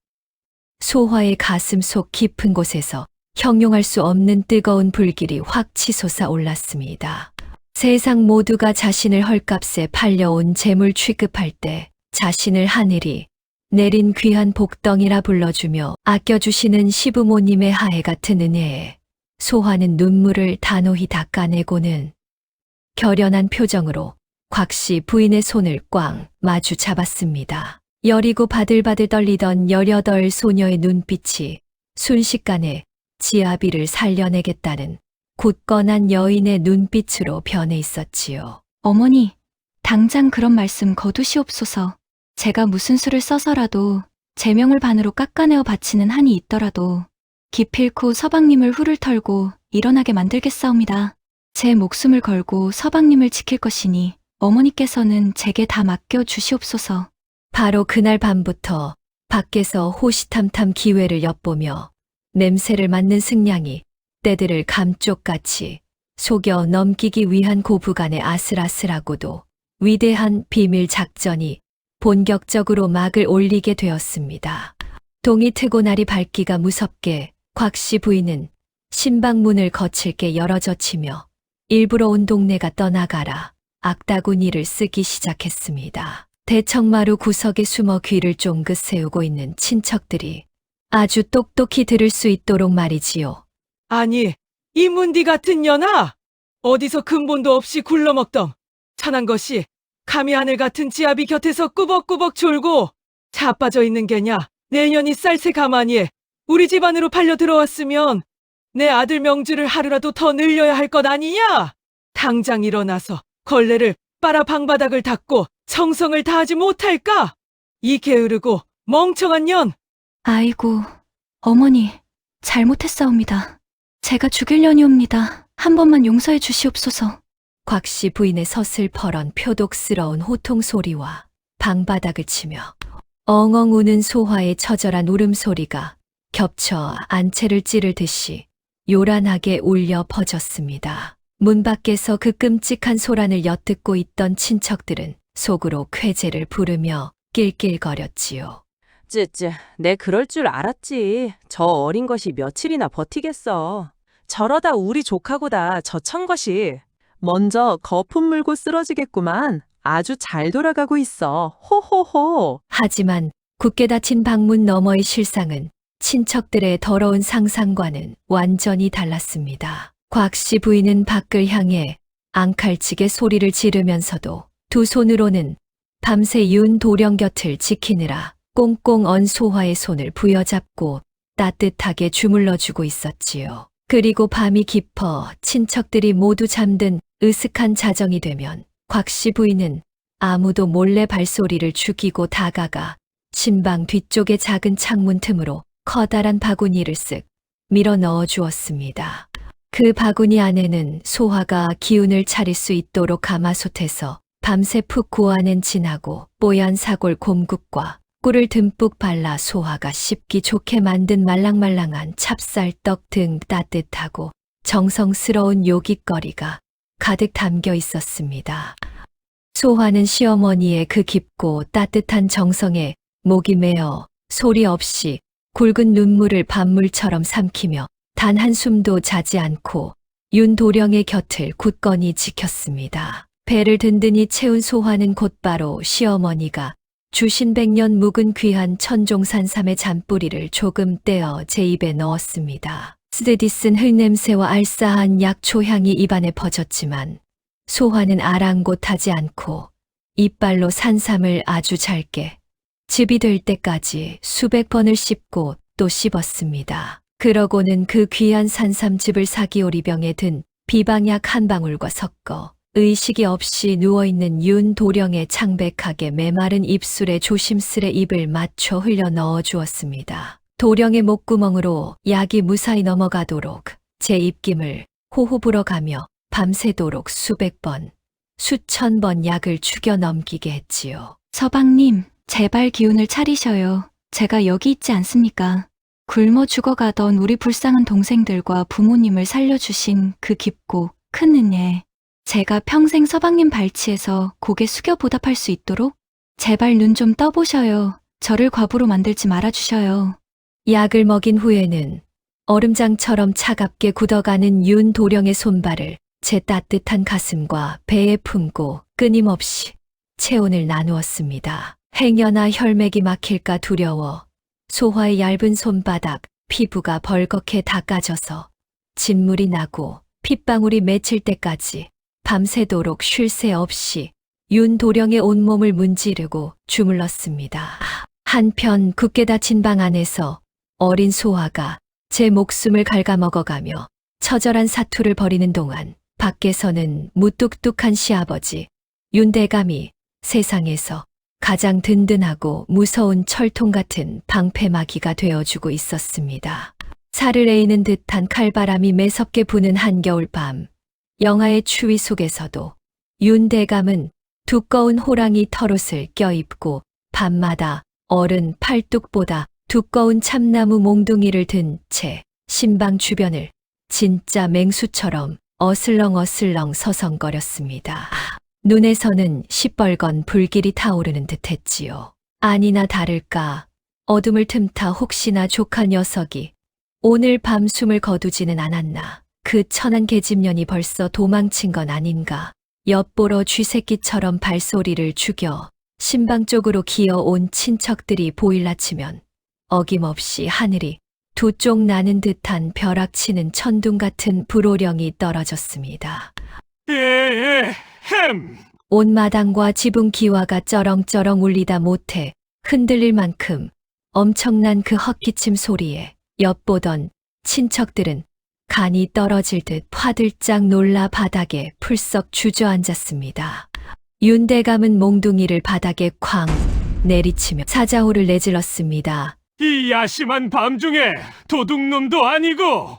소화의 가슴 속 깊은 곳에서 형용할 수 없는 뜨거운 불길이 확 치솟아 올랐습니다. 세상 모두가 자신을 헐값에 팔려온 재물 취급할 때 자신을 하늘이 내린 귀한 복덩이라 불러주며 아껴주시는 시부모님의 하해 같은 은혜에 소화는 눈물을 단호히 닦아내고는 결연한 표정으로 곽씨 부인의 손을 꽝 마주 잡았습니다. 여리고 바들바들 떨리던 18 소녀의 눈빛이 순식간에 지아비를 살려내겠다는 굳건한 여인의 눈빛으로 변해 있었지요. 어머니, 당장 그런 말씀 거두시옵소서. 제가 무슨 수를 써서라도 제 명을 반으로 깎아내어 바치는 한이 있더라도 기필코 서방님을 훌을 털고 일어나게 만들겠사옵니다. 제 목숨을 걸고 서방님을 지킬 것이니 어머니께서는 제게 다 맡겨 주시옵소서. 바로 그날 밤부터 밖에서 호시탐탐 기회를 엿보며 냄새를 맡는 승냥이 떼들을 감쪽같이 속여 넘기기 위한 고부간의 아슬아슬하고도 위대한 비밀 작전이 본격적으로 막을 올리게 되었습니다. 동이 트고 날이 밝기가 무섭게 곽씨 부인은 신방문을 거칠게 열어젖히며 일부러 온 동네가 떠나가라 악다구니를 쓰기 시작했습니다. 대청마루 구석에 숨어 귀를 쫑긋 세우고 있는 친척들이 아주 똑똑히 들을 수 있도록 말이지요. 아니, 이 문디 같은 년아! 어디서 근본도 없이 굴러먹던 천한 것이 감히 하늘 같은 지아비 곁에서 꾸벅꾸벅 졸고 자빠져 있는 게냐. 내년이 쌀새 가마니에 우리 집안으로 팔려 들어왔으면 내 아들 명주를 하루라도 더 늘려야 할 것 아니냐? 당장 일어나서 걸레를 빨아 방바닥을 닦고 정성을 다하지 못할까? 이 게으르고 멍청한 년! 아이고, 어머니, 잘못했사옵니다. 제가 죽일려니옵니다. 한 번만 용서해 주시옵소서. 곽씨 부인의 서슬퍼런 표독스러운 호통 소리와 방바닥을 치며 엉엉 우는 소화의 처절한 울음소리가 겹쳐 안채를 찌르듯이 요란하게 울려 퍼졌습니다. 문 밖에서 그 끔찍한 소란을 엿듣고 있던 친척들은 속으로 쾌재를 부르며 낄낄거렸지요. 쯔쯔, 내 그럴 줄 알았지. 저 어린 것이 며칠이나 버티겠어. 저러다 우리 조카고다 저 천것이. 먼저 거품 물고 쓰러지겠구만. 아주 잘 돌아가고 있어. 호호호. 하지만 굳게 닫힌 방문 너머의 실상은 친척들의 더러운 상상과는 완전히 달랐습니다. 곽씨 부인은 밖을 향해 앙칼치게 소리를 지르면서도 두 손으로는 밤새 윤 도령 곁을 지키느라 꽁꽁 언 소화의 손을 부여잡고 따뜻하게 주물러주고 있었지요. 그리고 밤이 깊어 친척들이 모두 잠든 으슥한 자정이 되면 곽씨 부인은 아무도 몰래 발소리를 죽이고 다가가 신방 뒤쪽의 작은 창문 틈으로 커다란 바구니를 쓱 밀어 넣어 주었습니다. 그 바구니 안에는 소화가 기운을 차릴 수 있도록 가마솥에서 밤새 푹 구워낸 진하고 뽀얀 사골 곰국과 꿀을 듬뿍 발라 소화가 씹기 좋게 만든 말랑말랑한 찹쌀떡 등 따뜻하고 정성스러운 요깃거리가 가득 담겨 있었습니다. 소화는 시어머니의 그 깊고 따뜻한 정성에 목이 메어 소리 없이 굵은 눈물을 밤물처럼 삼키며 단 한숨도 자지 않고 윤도령의 곁을 굳건히 지켰습니다. 배를 든든히 채운 소화는 곧바로 시어머니가 주신 100년 묵은 귀한 천종산삼의 잔뿌리를 조금 떼어 제 입에 넣었습니다. 스데디 쓴 흙냄새와 알싸한 약초향이 입안에 퍼졌지만 소화는 아랑곳하지 않고 이빨로 산삼을 아주 잘게 즙이 될 때까지 수백 번을 씹고 또 씹었습니다. 그러고는 그 귀한 산삼즙을 사기오리병에 든 비방약 한 방울과 섞어 의식이 없이 누워있는 윤도령의 창백하게 메마른 입술에 조심스레 입을 맞춰 흘려 넣어 주었습니다. 도령의 목구멍으로 약이 무사히 넘어가도록 제 입김을 호호 불어가며 밤새도록 수백 번, 수천 번 약을 죽여 넘기게 했지요. 서방님, 제발 기운을 차리셔요. 제가 여기 있지 않습니까? 굶어 죽어가던 우리 불쌍한 동생들과 부모님을 살려주신 그 깊고 큰 은혜. 제가 평생 서방님 발치에서 고개 숙여 보답할 수 있도록 제발 눈 좀 떠보셔요. 저를 과부로 만들지 말아주셔요. 약을 먹인 후에는 얼음장처럼 차갑게 굳어가는 윤도령의 손발을 제 따뜻한 가슴과 배에 품고 끊임없이 체온을 나누었습니다. 행여나 혈맥이 막힐까 두려워 소화의 얇은 손바닥 피부가 벌겋게 닦아져서 진물이 나고 핏방울이 맺힐 때까지 밤새도록 쉴 새 없이 윤도령의 온몸을 문지르고 주물렀습니다. 한편 굳게 닫힌 방 안에서 어린 소화가 제 목숨을 갉아먹어가며 처절한 사투를 벌이는 동안 밖에서는 무뚝뚝한 시아버지 윤대감이 세상에서 가장 든든하고 무서운 철통 같은 방패막이가 되어주고 있었습니다. 살을 에이는 듯한 칼바람이 매섭게 부는 한겨울 밤, 영하의 추위 속에서도 윤대감은 두꺼운 호랑이 털옷을 껴입고 밤마다 어른 팔뚝보다 두꺼운 참나무 몽둥이를 든 채 신방 주변을 진짜 맹수처럼 어슬렁어슬렁 서성거렸습니다. 눈에서는 시뻘건 불길이 타오르는 듯했지요. 아니나 다를까 어둠을 틈타 혹시나 조카 녀석이 오늘 밤 숨을 거두지는 않았나. 그 천한 계집년이 벌써 도망친 건 아닌가. 엿보러 쥐새끼처럼 발소리를 죽여 신방 쪽으로 기어온 친척들이 보일라 치면 어김없이 하늘이 두 쪽 나는 듯한 벼락치는 천둥 같은 불호령이 떨어졌습니다. 온 마당과 지붕 기와가 쩌렁쩌렁 울리다 못해 흔들릴 만큼 엄청난 그 헛기침 소리에 엿보던 친척들은 간이 떨어질 듯 화들짝 놀라 바닥에 풀썩 주저앉았습니다. 윤대감은 몽둥이를 바닥에 쾅 내리치며 사자호를 내질렀습니다. 이 야심한 밤중에 도둑놈도 아니고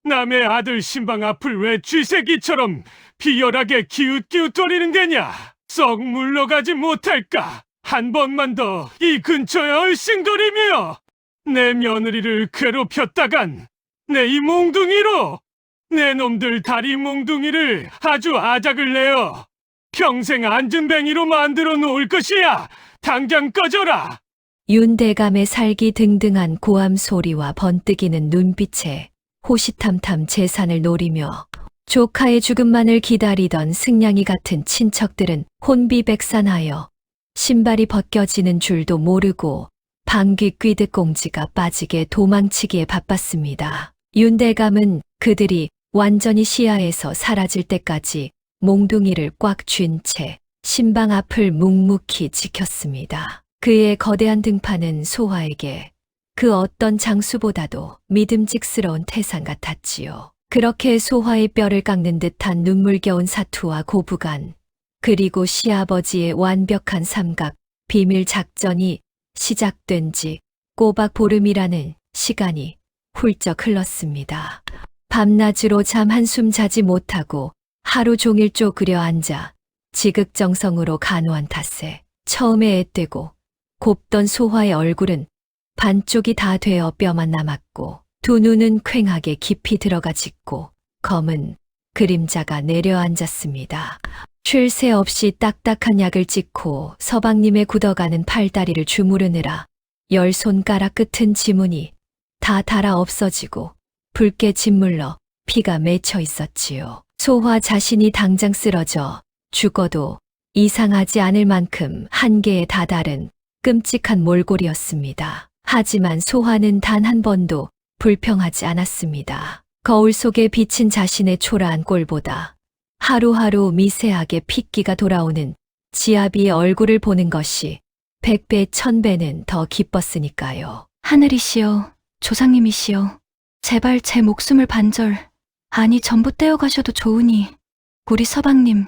남의 아들 신방 앞을 왜 쥐새끼처럼 비열하게 기웃기웃거리는 게냐? 썩 물러가지 못할까? 한 번만 더 이 근처에 얼씬거리며 내 며느리를 괴롭혔다간 내 이 몽둥이로 내 놈들 다리 몽둥이를 아주 아작을 내어 평생 앉은뱅이로 만들어 놓을 것이야. 당장 꺼져라. 윤대감의 살기등등한 고함 소리와 번뜩이는 눈빛에 호시탐탐 재산을 노리며 조카의 죽음만을 기다리던 승냥이 같은 친척들은 혼비백산하여 신발이 벗겨지는 줄도 모르고 방귀 뀌듯 꽁지가 빠지게 도망치기에 바빴습니다. 윤대감은 그들이 완전히 시야에서 사라질 때까지 몽둥이를 꽉 쥔 채 신방 앞을 묵묵히 지켰습니다. 그의 거대한 등판은 소화에게 그 어떤 장수보다도 믿음직스러운 태산 같았지요. 그렇게 소화의 뼈를 깎는 듯한 눈물겨운 사투와 고부간, 그리고 시아버지의 완벽한 삼각, 비밀 작전이 시작된 지 꼬박 보름이라는 시간이 훌쩍 흘렀습니다. 밤낮으로 잠 한숨 자지 못하고 하루 종일 쪼그려 앉아 지극정성으로 간호한 탓에 처음에 앳되고 곱던 소화의 얼굴은 반쪽이 다 되어 뼈만 남았고 두 눈은 퀭하게 깊이 들어가 짙고 검은 그림자가 내려앉았습니다. 쉴 새 없이 딱딱한 약을 찍고 서방님의 굳어가는 팔다리를 주무르느라 10손가락 끝은 지문이 다 닳아 없어지고 붉게 짓물러 피가 맺혀 있었지요. 소화 자신이 당장 쓰러져 죽어도 이상하지 않을 만큼 한계에 다다른 끔찍한 몰골이었습니다. 하지만 소화는 단 한 번도 불평하지 않았습니다. 거울 속에 비친 자신의 초라한 꼴보다 하루하루 미세하게 핏기가 돌아오는 지아비의 얼굴을 보는 것이 100배, 1000배는 더 기뻤으니까요. 하늘이시여, 조상님이시여, 제발 제 목숨을 반절, 아니 전부 떼어가셔도 좋으니 우리 서방님,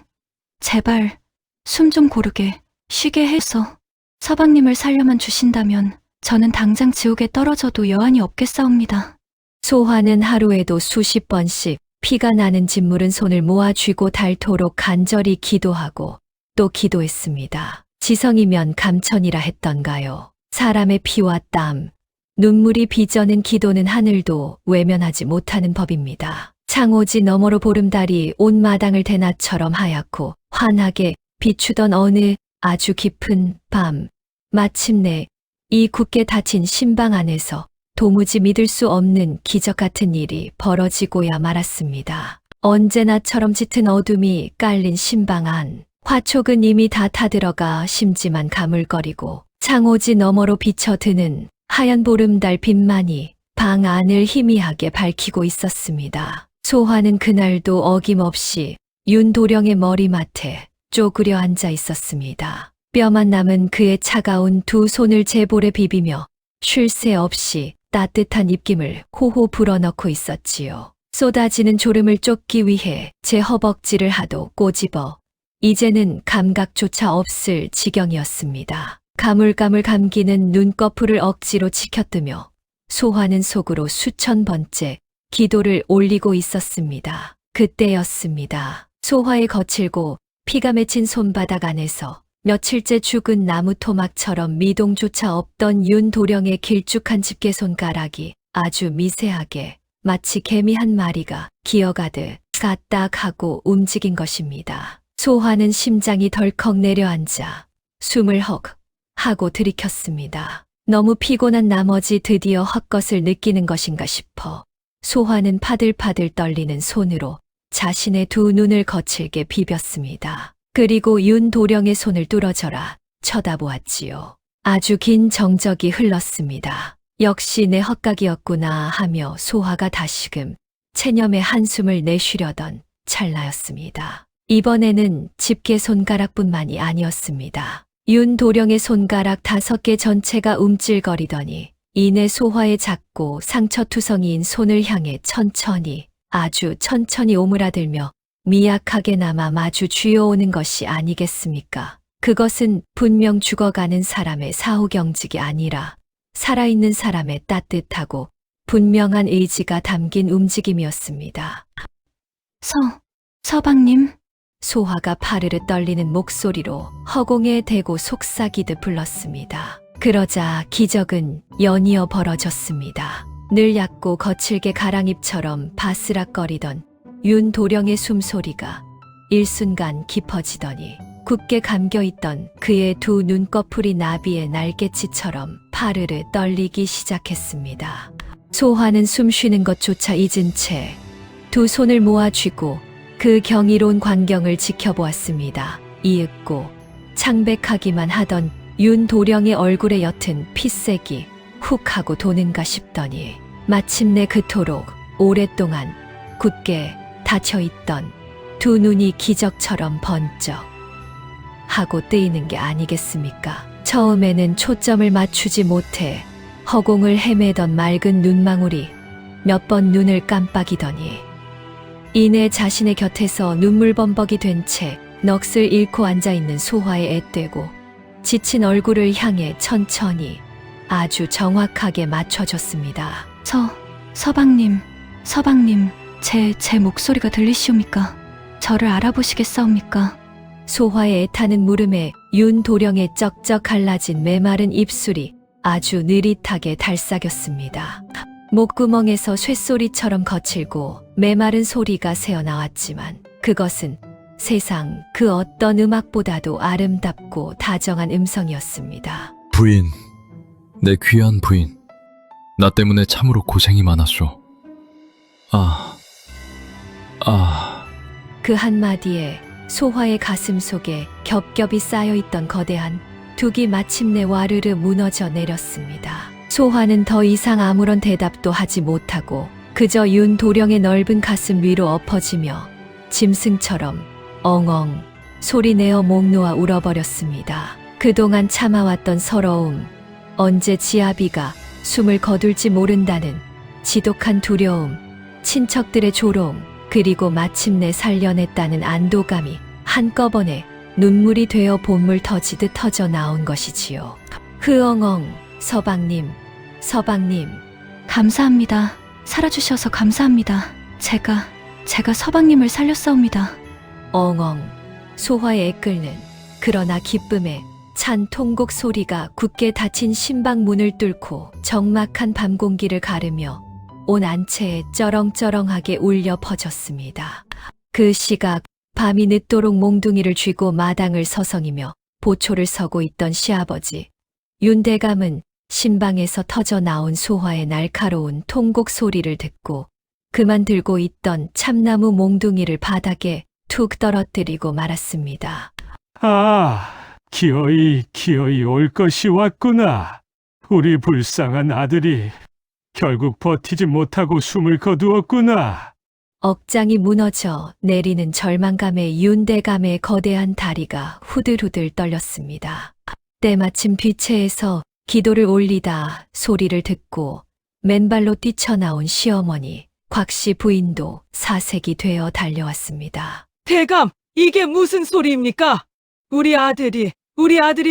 제발 숨 좀 고르게 쉬게 해서 서방님을 살려만 주신다면 저는 당장 지옥에 떨어져도 여한이 없겠사옵니다. 소화는 하루에도 수십 번씩 피가 나는 짓물은 손을 모아 쥐고 닳도록 간절히 기도하고 또 기도했습니다. 지성이면 감천이라 했던가요. 사람의 피와 땀, 눈물이 빚어낸 기도는 하늘도 외면하지 못하는 법입니다. 창호지 너머로 보름달이 온 마당을 대낮처럼 하얗고 환하게 비추던 어느 아주 깊은 밤, 마침내 이 굳게 닫힌 신방 안에서 도무지 믿을 수 없는 기적 같은 일이 벌어지고야 말았습니다. 언제나처럼 짙은 어둠이 깔린 신방 안, 화촉은 이미 다 타들어가 심지만 가물거리고 창호지 너머로 비쳐드는 하얀 보름달 빛만이 방 안을 희미하게 밝히고 있었습니다. 소화는 그날도 어김없이 윤도령의 머리맡에 쪼그려 앉아 있었습니다. 뼈만 남은 그의 차가운 두 손을 제 볼에 비비며 쉴 새 없이 따뜻한 입김을 호호 불어넣고 있었지요. 쏟아지는 졸음을 쫓기 위해 제 허벅지를 하도 꼬집어 이제는 감각조차 없을 지경이었습니다. 가물가물 감기는 눈꺼풀을 억지로 치켜뜨며 소화는 속으로 수천 번째 기도를 올리고 있었습니다. 그때였습니다. 소화의 거칠고 피가 맺힌 손바닥 안에서 며칠째 죽은 나무 토막처럼 미동조차 없던 윤도령의 길쭉한 집게 손가락이 아주 미세하게 마치 개미 한 마리가 기어가듯 까딱하고 움직인 것입니다. 소화는 심장이 덜컥 내려앉아 숨을 헉 하고 들이켰습니다. 너무 피곤한 나머지 드디어 헛것을 느끼는 것인가 싶어 소화는 파들파들 떨리는 손으로 자신의 두 눈을 거칠게 비볐습니다. 그리고 윤도령의 손을 뚫어져라 쳐다보았지요. 아주 긴 정적이 흘렀습니다. 역시 내 헛각이었구나 하며 소화가 다시금 체념의 한숨을 내쉬려던 찰나였습니다. 이번에는 집게 손가락뿐만이 아니었습니다. 윤도령의 손가락 5개 전체가 움찔거리더니 이내 소화의 작고 상처투성이인 손을 향해 천천히 아주 천천히 오므라들며 미약하게나마 마주 쥐어오는 것이 아니겠습니까? 그것은 분명 죽어가는 사람의 사후경직이 아니라 살아있는 사람의 따뜻하고 분명한 의지가 담긴 움직임이었습니다. 서방님? 소화가 파르르 떨리는 목소리로 허공에 대고 속삭이듯 불렀습니다. 그러자 기적은 연이어 벌어졌습니다. 늘 얕고 거칠게 가랑잎처럼 바스락거리던 윤도령의 숨소리가 일순간 깊어지더니 굳게 감겨있던 그의 두 눈꺼풀이 나비의 날개치처럼 파르르 떨리기 시작했습니다. 소화는 숨 쉬는 것조차 잊은 채 두 손을 모아 쥐고 그 경이로운 광경을 지켜보았습니다. 이윽고 창백하기만 하던 윤도령의 얼굴에 옅은 핏색이 훅 하고 도는가 싶더니 마침내 그토록 오랫동안 굳게 닫혀있던 두 눈이 기적처럼 번쩍 하고 뜨이는 게 아니겠습니까? 처음에는 초점을 맞추지 못해 허공을 헤매던 맑은 눈망울이 몇 번 눈을 깜빡이더니 이내 자신의 곁에서 눈물범벅이 된 채 넋을 잃고 앉아있는 소화에 앳되고 지친 얼굴을 향해 천천히 아주 정확하게 맞춰줬습니다. 서방님, 제 목소리가 들리시옵니까? 저를 알아보시겠사옵니까? 소화의 애타는 물음에 윤도령의 쩍쩍 갈라진 메마른 입술이 아주 느릿하게 달싹였습니다. 목구멍에서 쇳소리처럼 거칠고 메마른 소리가 새어나왔지만 그것은 세상 그 어떤 음악보다도 아름답고 다정한 음성이었습니다. 부인, 내 귀한 부인. 나 때문에 참으로 고생이 많았소. 그 한마디에 소화의 가슴 속에 겹겹이 쌓여있던 거대한 둑이 마침내 와르르 무너져 내렸습니다. 소화는 더 이상 아무런 대답도 하지 못하고 그저 윤도령의 넓은 가슴 위로 엎어지며 짐승처럼 엉엉 소리내어 목 놓아 울어버렸습니다. 그동안 참아왔던 서러움, 언제 지아비가 숨을 거둘지 모른다는 지독한 두려움, 친척들의 조롱, 그리고 마침내 살려냈다는 안도감이 한꺼번에 눈물이 되어 봇물 터지듯 터져 나온 것이지요. 흐엉엉, 서방님. 감사합니다. 살아주셔서 감사합니다. 제가 서방님을 살렸사옵니다. 엉엉, 소화의 애끓는 그러나 기쁨에 찬 통곡 소리가 굳게 닫힌 신방문을 뚫고 적막한 밤 공기를 가르며 온 안채에 쩌렁쩌렁하게 울려 퍼졌습니다. 그 시각 밤이 늦도록 몽둥이를 쥐고 마당을 서성이며 보초를 서고 있던 시아버지 윤대감은 신방에서 터져 나온 소화의 날카로운 통곡 소리를 듣고 그만 들고 있던 참나무 몽둥이를 바닥에 툭 떨어뜨리고 말았습니다. 기어이 올 것이 왔구나. 우리 불쌍한 아들이 결국 버티지 못하고 숨을 거두었구나. 억장이 무너져 내리는 절망감에 윤대감의 거대한 다리가 후들후들 떨렸습니다. 때마침 뒤채에서 기도를 올리다 소리를 듣고 맨발로 뛰쳐나온 시어머니 곽씨 부인도 사색이 되어 달려왔습니다. 대감, 이게 무슨 소리입니까? 우리 아들이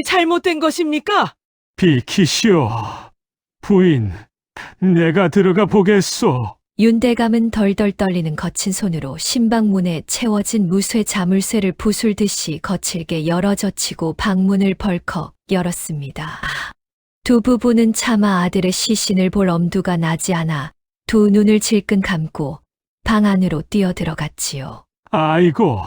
잘못된 것입니까? 비키시오. 부인, 내가 들어가 보겠소. 윤대감은 덜덜 떨리는 거친 손으로 신방문에 채워진 무쇠 자물쇠를 부술듯이 거칠게 열어젖히고 방문을 벌컥 열었습니다. 두 부부는 차마 아들의 시신을 볼 엄두가 나지 않아 두 눈을 질끈 감고 방 안으로 뛰어들어갔지요. 아이고,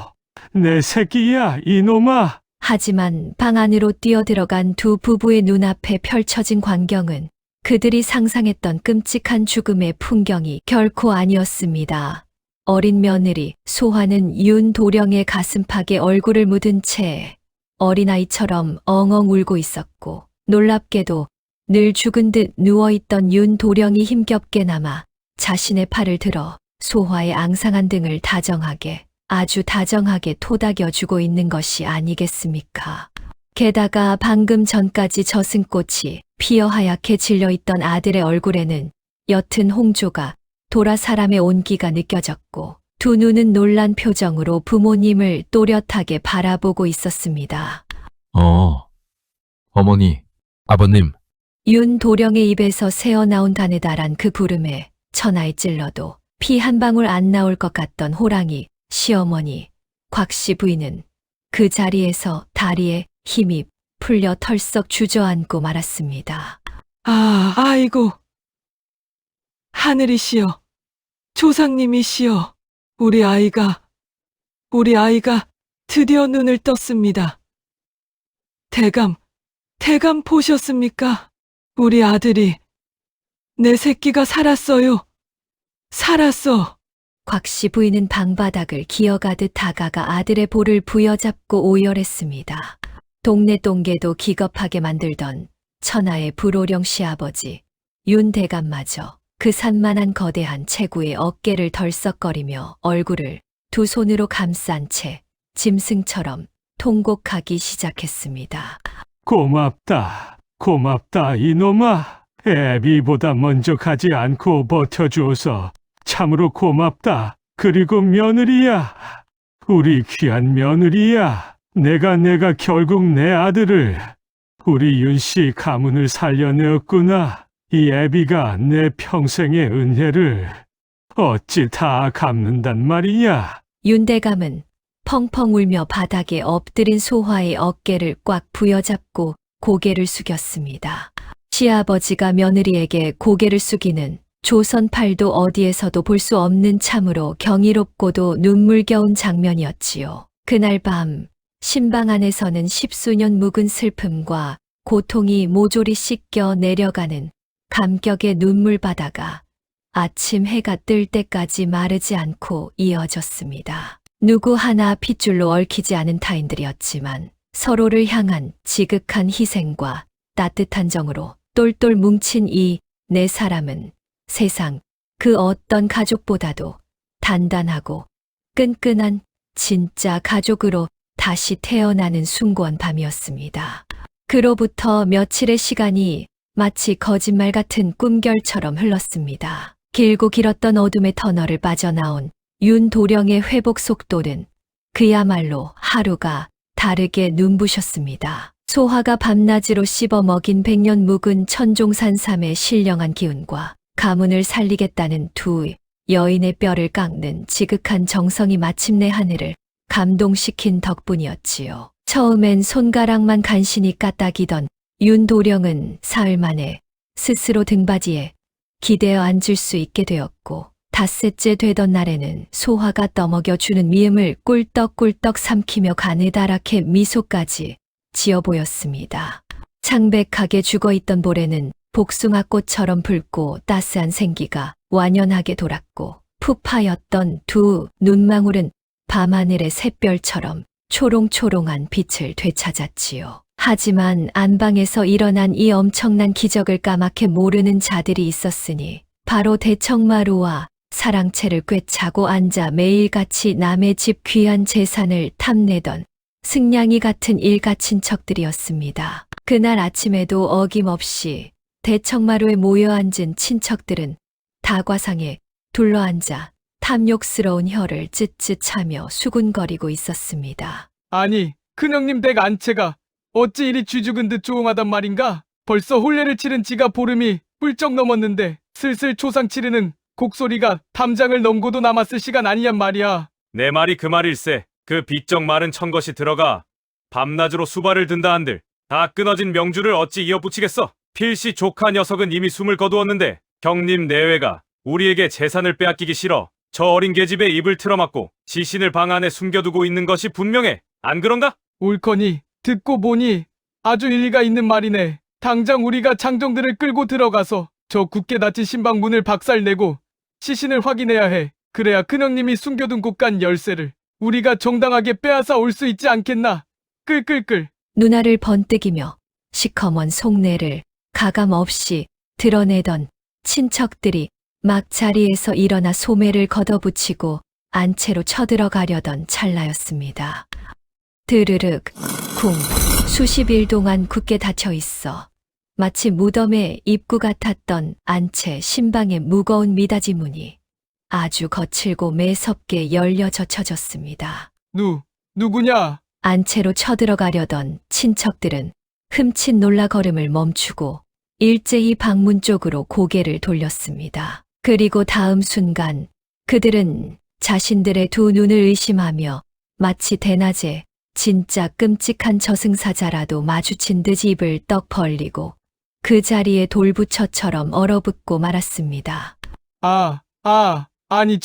내 새끼야, 이놈아. 하지만 방 안으로 뛰어들어간 두 부부의 눈앞에 펼쳐진 광경은 그들이 상상했던 끔찍한 죽음의 풍경이 결코 아니었습니다. 어린 며느리 소화는 윤도령의 가슴팍에 얼굴을 묻은 채 어린아이처럼 엉엉 울고 있었고 놀랍게도 늘 죽은 듯 누워있던 윤도령이 힘겹게나마 자신의 팔을 들어 소화의 앙상한 등을 아주 다정하게 토닥여주고 있는 것이 아니겠습니까? 게다가 방금 전까지 저승꽃이 피어 하얗게 질려있던 아들의 얼굴에는 옅은 홍조가 돌아 사람의 온기가 느껴졌고 두 눈은 놀란 표정으로 부모님을 또렷하게 바라보고 있었습니다. 어머니, 아버님. 윤도령의 입에서 새어나온 가느다란 그 부름에 천하에 찔러도 피 한 방울 안 나올 것 같던 호랑이 시어머니 곽씨 부인은 그 자리에서 다리에 힘이 풀려 털썩 주저앉고 말았습니다. 아이고. 하늘이시여, 조상님이시여, 우리 아이가 드디어 눈을 떴습니다. 대감 보셨습니까? 우리 아들이, 내 새끼가 살았어요. 살았어. 곽씨 부인은 방바닥을 기어가듯 다가가 아들의 볼을 부여잡고 오열했습니다. 동네 똥개도 기겁하게 만들던 천하의 불호령 시아버지 윤대감마저 그 산만한 거대한 체구의 어깨를 덜썩거리며 얼굴을 두 손으로 감싼 채 짐승처럼 통곡하기 시작했습니다. 고맙다, 이놈아. 애비보다 먼저 가지 않고 버텨주어서 참으로 고맙다. 그리고 며느리야, 우리 귀한 며느리야. 내가 결국 내 아들을, 우리 윤씨 가문을 살려내었구나. 이 애비가 내 평생의 은혜를 어찌 다 갚는단 말이야. 윤대감은 펑펑 울며 바닥에 엎드린 소화의 어깨를 꽉 부여잡고 고개를 숙였습니다. 시아버지가 며느리에게 고개를 숙이는 조선팔도 어디에서도 볼 수 없는 참으로 경이롭고도 눈물겨운 장면이었지요. 그날 밤 신방 안에서는 십수년 묵은 슬픔과 고통이 모조리 씻겨 내려가는 감격의 눈물바다가 아침 해가 뜰 때까지 마르지 않고 이어졌습니다. 누구 하나 핏줄로 얽히지 않은 타인들이었지만 서로를 향한 지극한 희생과 따뜻한 정으로 똘똘 뭉친 이 네 사람은 세상 그 어떤 가족보다도 단단하고 끈끈한 진짜 가족으로 다시 태어나는 숭고한 밤이었습니다. 그로부터 며칠의 시간이 마치 거짓말 같은 꿈결처럼 흘렀습니다. 길고 길었던 어둠의 터널을 빠져나온 윤도령의 회복 속도는 그야말로 하루가 다르게 눈부셨습니다. 소화가 밤낮으로 씹어 먹인 100년 묵은 천종산삼의 신령한 기운과 가문을 살리겠다는 두 여인의 뼈를 깎는 지극한 정성이 마침내 하늘을 감동시킨 덕분이었지요. 처음엔 손가락만 간신히 까딱이던 윤도령은 사흘 만에 스스로 등받이에 기대어 앉을 수 있게 되었고, 닷새째 되던 날에는 소화가 떠먹여주는 미음을 꿀떡꿀떡 삼키며 가느다랗게 미소까지 지어 보였습니다. 창백하게 죽어있던 볼에는 복숭아꽃처럼 붉고 따스한 생기가 완연하게 돌았고, 푸파였던 두 눈망울은 밤하늘의 샛별처럼 초롱초롱한 빛을 되찾았지요. 하지만 안방에서 일어난 이 엄청난 기적을 까맣게 모르는 자들이 있었으니 바로 대청마루와 사랑채를 꿰차고 앉아 매일같이 남의 집 귀한 재산을 탐내던 승냥이 같은 일가 친척들이었습니다. 그날 아침에도 어김없이 대청마루에 모여 앉은 친척들은 다과상에 둘러앉아 탐욕스러운 혀를 쯧쯧하며 수군거리고 있었습니다. 아니, 큰형님 댁 안채가 어찌 이리 쥐죽은 듯 조용하단 말인가? 벌써 혼례를 치른 지가 보름이 훌쩍 넘었는데 슬슬 초상 치르는 곡소리가 담장을 넘고도 남았을 시간 아니냔 말이야. 내 말이 그 말일세. 그 비쩍 마른 천것이 들어가 밤낮으로 수발을 든다 한들 다 끊어진 명주를 어찌 이어붙이겠어? 필시 조카 녀석은 이미 숨을 거두었는데 형님 내외가 우리에게 재산을 빼앗기기 싫어 저 어린 계집에 입을 틀어막고 시신을 방 안에 숨겨두고 있는 것이 분명해. 안 그런가? 옳거니 듣고 보니 아주 일리가 있는 말이네. 당장 우리가 장정들을 끌고 들어가서 저 굳게 닫힌 신방 문을 박살내고 시신을 확인해야 해. 그래야 큰형님이 숨겨둔 곳간 열쇠를 우리가 정당하게 빼앗아 올 수 있지 않겠나? 끌끌끌. 눈알을 번뜩이며 시커먼 속내를 가감없이 드러내던 친척들이 막 자리에서 일어나 소매를 걷어붙이고 안채로 쳐들어가려던 찰나였습니다. 드르륵 쿵 수십일 동안 굳게 닫혀 있어 마치 무덤의 입구 같았던 안채 신방의 무거운 미닫이 문이 아주 거칠고 매섭게 열려 젖혀졌습니다. 누구냐? 안채로 쳐들어가려던 친척들은 흠칫 놀라 걸음을 멈추고 일제히 방문 쪽으로 고개를 돌렸습니다. 그리고 다음 순간 그들은 자신들의 두 눈을 의심하며 마치 대낮에 진짜 끔찍한 저승사자라도 마주친 듯 입을 떡 벌리고 그 자리에 돌부처처럼 얼어붙고 말았습니다. 아니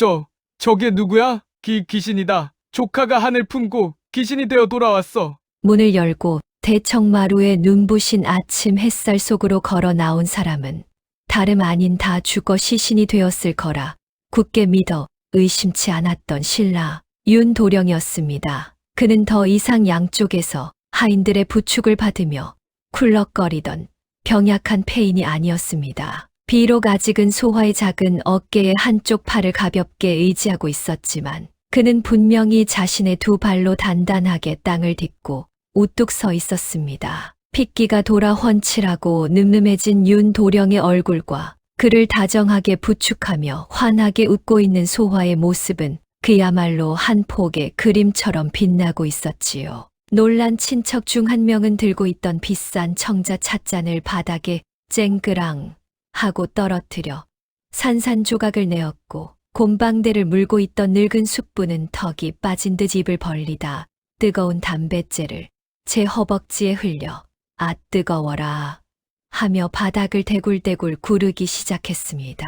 저게 누구야? 귀신이다. 조카가 하늘 품고 귀신이 되어 돌아왔어. 문을 열고 대청마루에 눈부신 아침 햇살 속으로 걸어 나온 사람은 다름 아닌 다 죽어 시신이 되었을 거라 굳게 믿어 의심치 않았던 신라 윤도령이었습니다. 그는 더 이상 양쪽에서 하인들의 부축을 받으며 쿨럭거리던 병약한 폐인이 아니었습니다. 비록 아직은 소화의 작은 어깨에 한쪽 팔을 가볍게 의지하고 있었지만 그는 분명히 자신의 두 발로 단단하게 땅을 딛고 우뚝 서 있었습니다. 핏기가 돌아 훤칠하고 늠름해진 윤도령의 얼굴과 그를 다정하게 부축하며 환하게 웃고 있는 소화의 모습은 그야말로 한 폭의 그림처럼 빛나고 있었지요. 놀란 친척 중 한 명은 들고 있던 비싼 청자 찻잔을 바닥에 쨍그랑 하고 떨어뜨려 산산조각을 내었고 곰방대를 물고 있던 늙은 숙부는 턱이 빠진 듯 입을 벌리다 뜨거운 담뱃재를 제 허벅지에 흘려 아 뜨거워라 하며 바닥을 대굴대굴 구르기 시작했습니다.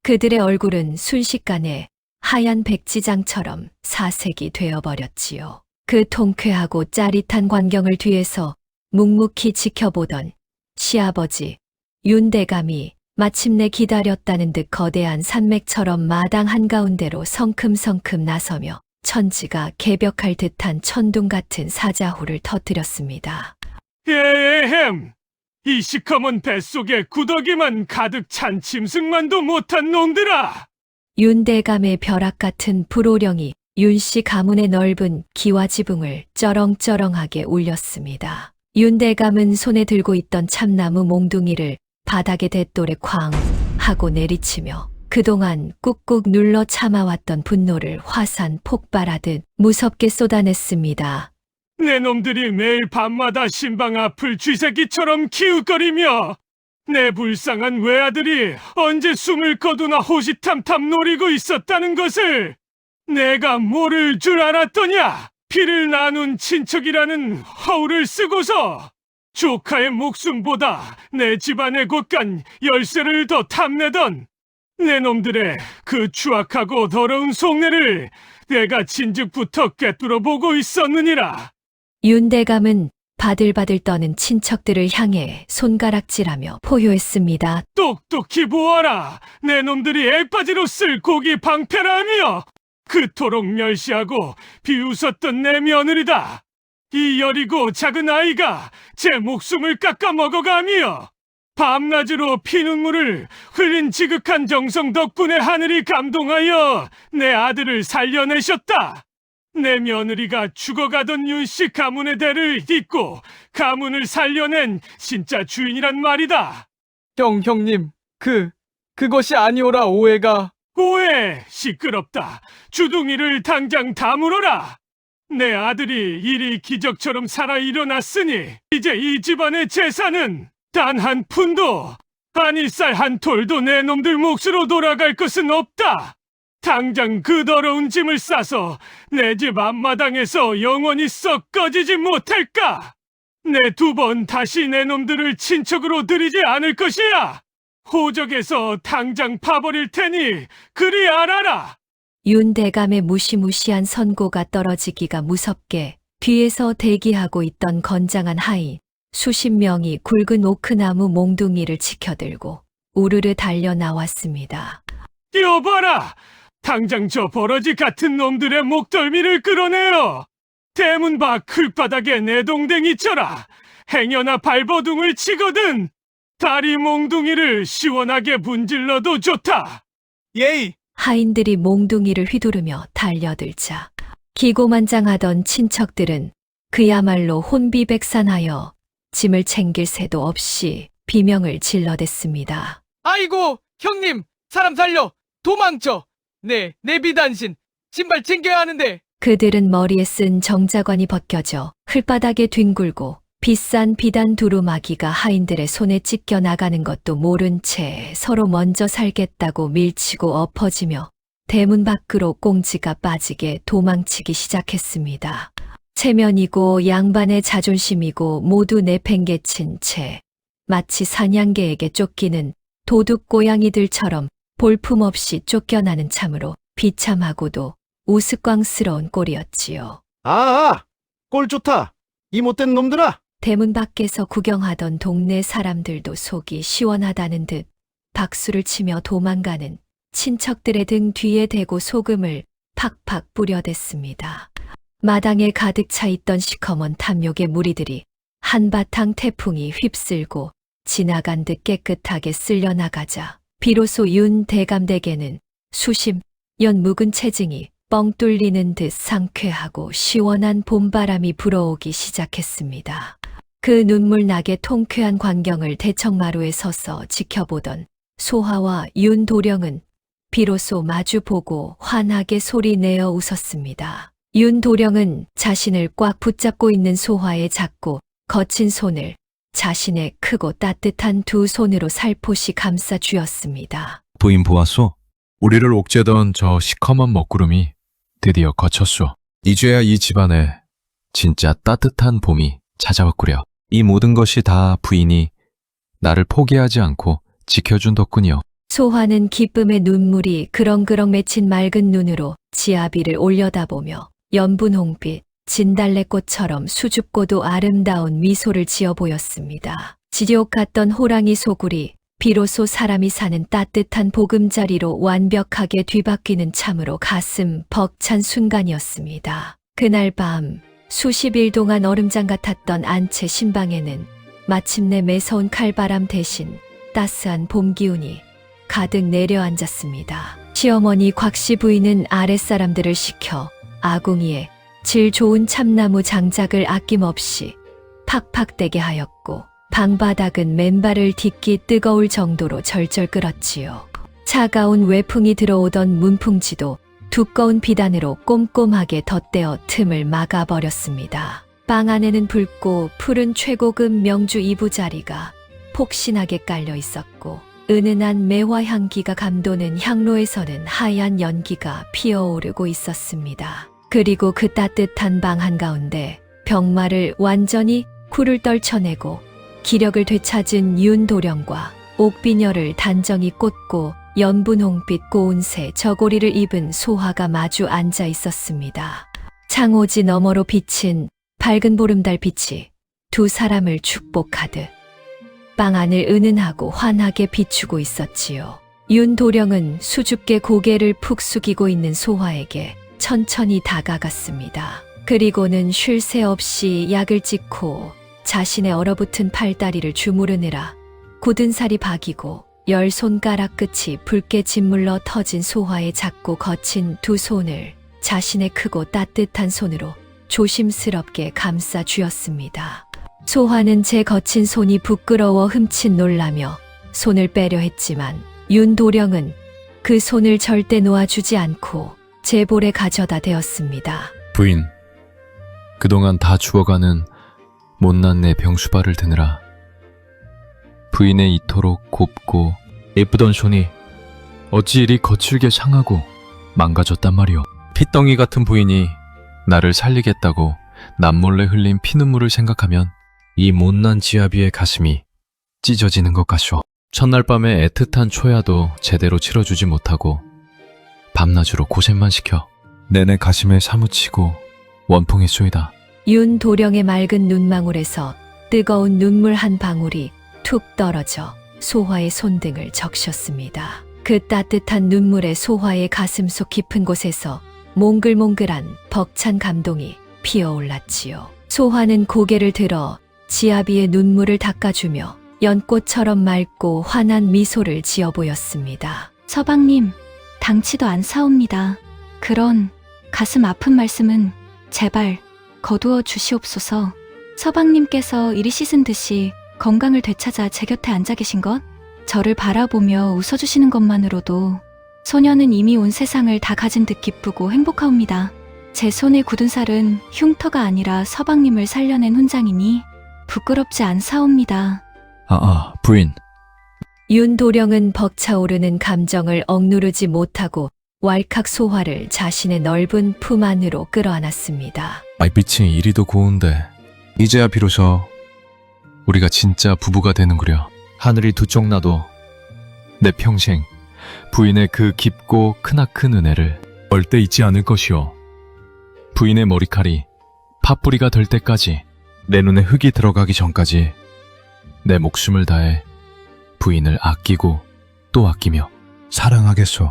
그들의 얼굴은 순식간에 하얀 백지장처럼 사색이 되어버렸지요. 그 통쾌하고 짜릿한 광경을 뒤에서 묵묵히 지켜보던 시아버지 윤대감이 마침내 기다렸다는 듯 거대한 산맥처럼 마당 한가운데로 성큼성큼 나서며 천지가 개벽할 듯한 천둥 같은 사자호를 터뜨렸습니다. 에헴! 이 시커먼 뱃속에 구더기만 가득 찬 짐승만도 못한 놈들아! 윤대감의 벼락 같은 불호령이 윤씨 가문의 넓은 기와 지붕을 쩌렁쩌렁하게 울렸습니다. 윤대감은 손에 들고 있던 참나무 몽둥이를 바닥에 대돌에 쾅 하고 내리치며 그동안 꾹꾹 눌러 참아왔던 분노를 화산 폭발하듯 무섭게 쏟아냈습니다. 내 놈들이 매일 밤마다 신방 앞을 쥐새끼처럼 기웃거리며 내 불쌍한 외아들이 언제 숨을 거두나 호시탐탐 노리고 있었다는 것을 내가 모를 줄 알았더냐? 피를 나눈 친척이라는 허울을 쓰고서 조카의 목숨보다 내 집안의 곳간 열쇠를 더 탐내던 내 놈들의 그 추악하고 더러운 속내를 내가 진즉부터 꿰뚫어 보고 있었느니라. 윤대감은 바들바들 떠는 친척들을 향해 손가락질하며 포효했습니다. 똑똑히 보아라. 내 놈들이 액바지로 쓸 고기 방패라며 그토록 멸시하고 비웃었던 내 며느리다. 이 여리고 작은 아이가 제 목숨을 깎아 먹어가며 밤낮으로 피눈물을 흘린 지극한 정성 덕분에 하늘이 감동하여 내 아들을 살려내셨다. 내 며느리가 죽어가던 윤씨 가문의 대를 잇고 가문을 살려낸 진짜 주인이란 말이다. 형님, 그것이 아니오라 오해가. 오해! 시끄럽다. 주둥이를 당장 다물어라. 내 아들이 이리 기적처럼 살아 일어났으니 이제 이 집안의 재산은 단 한 푼도 아니 쌀 한 톨도 내 놈들 몫으로 돌아갈 것은 없다. 당장 그 더러운 짐을 싸서 내 집 앞마당에서 영원히 썩 꺼지지 못할까? 내 두 번 다시 내 놈들을 친척으로 들이지 않을 것이야. 호적에서 당장 파버릴 테니 그리 알아라. 윤대감의 무시무시한 선고가 떨어지기가 무섭게 뒤에서 대기하고 있던 건장한 하인 수십 명이 굵은 오크나무 몽둥이를 지켜들고 우르르 달려 나왔습니다. 여봐라! 당장 저 버러지 같은 놈들의 목덜미를 끌어내어 대문 밖 클바닥에 내 동댕이 쳐라. 행여나 발버둥을 치거든 다리 몽둥이를 시원하게 분질러도 좋다. 예이! 하인들이 몽둥이를 휘두르며 달려들자 기고만장하던 친척들은 그야말로 혼비백산하여 짐을 챙길 새도 없이 비명을 질러댔습니다. 아이고, 형님, 사람 살려! 도망쳐! 내 비단신, 신발 챙겨야 하는데! 그들은 머리에 쓴 정자관이 벗겨져 흙바닥에 뒹굴고 비싼 비단 두루마기가 하인들의 손에 찢겨 나가는 것도 모른 채 서로 먼저 살겠다고 밀치고 엎어지며 대문 밖으로 꽁지가 빠지게 도망치기 시작했습니다. 체면이고 양반의 자존심이고 모두 내팽개친 채 마치 사냥개에게 쫓기는 도둑 고양이들처럼 볼품없이 쫓겨나는 참으로 비참하고도 우스꽝스러운 꼴이었지요. 꼴 좋다. 이 못된 놈들아. 대문 밖에서 구경하던 동네 사람들도 속이 시원하다는 듯 박수를 치며 도망가는 친척들의 등 뒤에 대고 소금을 팍팍 뿌려댔습니다. 마당에 가득 차 있던 시커먼 탐욕의 무리들이 한바탕 태풍이 휩쓸고 지나간 듯 깨끗하게 쓸려나가자 비로소 윤 대감댁에는 수십 년 묵은 체증이 뻥 뚫리는 듯 상쾌하고 시원한 봄바람이 불어오기 시작했습니다. 그 눈물나게 통쾌한 광경을 대청마루에 서서 지켜보던 소하와 윤도령은 비로소 마주보고 환하게 소리내어 웃었습니다. 윤도령은 자신을 꽉 붙잡고 있는 소하의 작고 거친 손을 자신의 크고 따뜻한 두 손으로 살포시 감싸 쥐었습니다. 부인 보았소? 우리를 옥죄던 저 시커먼 먹구름이 드디어 거쳤소. 이제야 이 집안에 진짜 따뜻한 봄이 찾아왔구려. 이 모든 것이 다 부인이 나를 포기하지 않고 지켜준 덕분이요. 소화는 기쁨의 눈물이 그렁그렁 맺힌 맑은 눈으로 지아비를 올려다보며 연분홍빛 진달래꽃처럼 수줍고도 아름다운 미소를 지어 보였습니다. 지옥 같던 호랑이 소굴이 비로소 사람이 사는 따뜻한 보금자리로 완벽하게 뒤바뀌는 참으로 가슴 벅찬 순간이었습니다. 그날 밤 수십 일 동안 얼음장 같았던 안채 신방에는 마침내 매서운 칼바람 대신 따스한 봄 기운이 가득 내려앉았습니다. 시어머니 곽씨 부인은 아랫사람들을 시켜 아궁이에 질 좋은 참나무 장작을 아낌없이 팍팍대게 하였고 방바닥은 맨발을 딛기 뜨거울 정도로 절절 끓었지요. 차가운 외풍이 들어오던 문풍지도 두꺼운 비단으로 꼼꼼하게 덧대어 틈을 막아버렸습니다. 방 안에는 붉고 푸른 최고급 명주 이부자리가 폭신하게 깔려 있었고 은은한 매화 향기가 감도는 향로에서는 하얀 연기가 피어오르고 있었습니다. 그리고 그 따뜻한 방 한가운데 벽마를 완전히 쿨을 떨쳐내고 기력을 되찾은 윤도령과 옥비녀를 단정히 꽂고 연분홍빛 고운 새 저고리를 입은 소화가 마주 앉아 있었습니다. 창호지 너머로 비친 밝은 보름달 빛이 두 사람을 축복하듯 방 안을 은은하고 환하게 비추고 있었지요. 윤도령은 수줍게 고개를 푹 숙이고 있는 소화에게 천천히 다가갔습니다. 그리고는 쉴 새 없이 약을 찍고 자신의 얼어붙은 팔다리를 주무르느라 굳은 살이 박이고 10손가락 끝이 붉게 짓물러 터진 소화의 작고 거친 두 손을 자신의 크고 따뜻한 손으로 조심스럽게 감싸 쥐었습니다. 소화는 제 거친 손이 부끄러워 흠칫 놀라며 손을 빼려 했지만 윤도령은 그 손을 절대 놓아주지 않고 제 볼에 가져다 대었습니다. 부인, 그동안 다 죽어가는 못난 내 병수발을 드느라 부인의 이토록 곱고 예쁘던 손이 어찌 이리 거칠게 상하고 망가졌단 말이오. 핏덩이 같은 부인이 나를 살리겠다고 남몰래 흘린 피눈물을 생각하면 이 못난 지아비의 가슴이 찢어지는 것 같쇼. 첫날 밤에 애틋한 초야도 제대로 치러주지 못하고 밤낮으로 고생만 시켜 내내 가슴에 사무치고 원통했소이다. 윤도령의 맑은 눈망울에서 뜨거운 눈물 한 방울이 툭 떨어져 소화의 손등을 적셨습니다. 그 따뜻한 눈물에 소화의 가슴속 깊은 곳에서 몽글몽글한 벅찬 감동이 피어올랐지요. 소화는 고개를 들어 지아비의 눈물을 닦아주며 연꽃처럼 맑고 환한 미소를 지어 보였습니다. 서방님, 당치도 안 사옵니다. 그런 가슴 아픈 말씀은 제발 거두어 주시옵소서. 서방님께서 이리 씻은 듯이 건강을 되찾아 제 곁에 앉아 계신 것, 저를 바라보며 웃어주시는 것만으로도 소녀는 이미 온 세상을 다 가진 듯 기쁘고 행복하옵니다. 제 손에 굳은 살은 흉터가 아니라 서방님을 살려낸 훈장이니 부끄럽지 않사옵니다. 부인. 윤도령은 벅차오르는 감정을 억누르지 못하고 왈칵 소화를 자신의 넓은 품 안으로 끌어안았습니다. 빛이 이리도 고운데 이제야 비로소 우리가 진짜 부부가 되는구려. 하늘이 두 쪽 나도 내 평생 부인의 그 깊고 크나큰 은혜를 절대 잊지 않을 것이오. 부인의 머리칼이 팥뿌리가 될 때까지, 내 눈에 흙이 들어가기 전까지 내 목숨을 다해 부인을 아끼고 또 아끼며 사랑하겠소.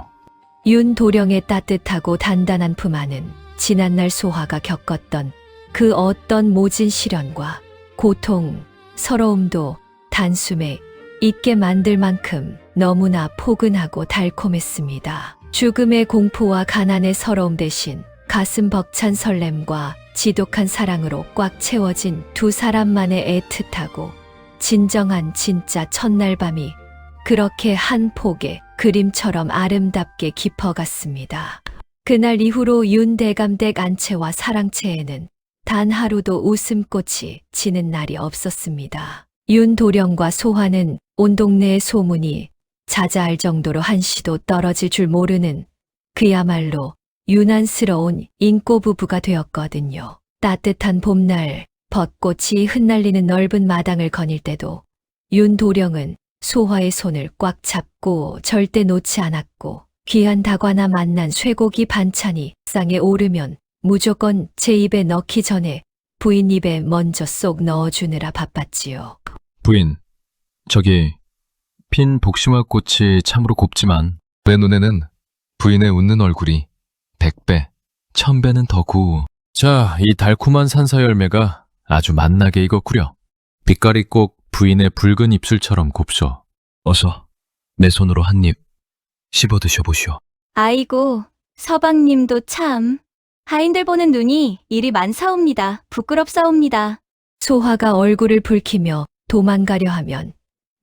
윤도령의 따뜻하고 단단한 품 안은 지난날 소화가 겪었던 그 어떤 모진 시련과 고통, 서러움도 단숨에 잊게 만들 만큼 너무나 포근하고 달콤했습니다. 죽음의 공포와 가난의 서러움 대신 가슴 벅찬 설렘과 지독한 사랑으로 꽉 채워진 두 사람만의 애틋하고 진정한 진짜 첫날 밤이 그렇게 한 폭의 그림처럼 아름답게 깊어갔습니다. 그날 이후로 윤대감댁 안채와 사랑채에는 단 하루도 웃음꽃이 지는 날이 없었습니다. 윤도령과 소화는 온 동네의 소문이 자자할 정도로 한시도 떨어질 줄 모르는 그야말로 유난스러운 인꼬 부부가 되었거든요. 따뜻한 봄날 벚꽃이 흩날리는 넓은 마당을 거닐 때도 윤도령은 소화의 손을 꽉 잡고 절대 놓지 않았고, 귀한 닭화나 맛난 쇠고기 반찬이 상에 오르면 무조건 제 입에 넣기 전에 부인 입에 먼저 쏙 넣어주느라 바빴지요. 부인, 저기 핀 복숭아 꽃이 참으로 곱지만 내 눈에는 부인의 웃는 얼굴이 100배, 1000배는 더 고우. 자, 이 달콤한 산사 열매가 아주 맛나게 익었구려. 빛깔이 꼭 부인의 붉은 입술처럼 곱소. 어서 내 손으로 한 입 씹어 드셔보시오. 아이고, 서방님도 참. 하인들 보는 눈이 이리 많사옵니다. 부끄럽사옵니다. 소화가 얼굴을 붉히며 도망가려 하면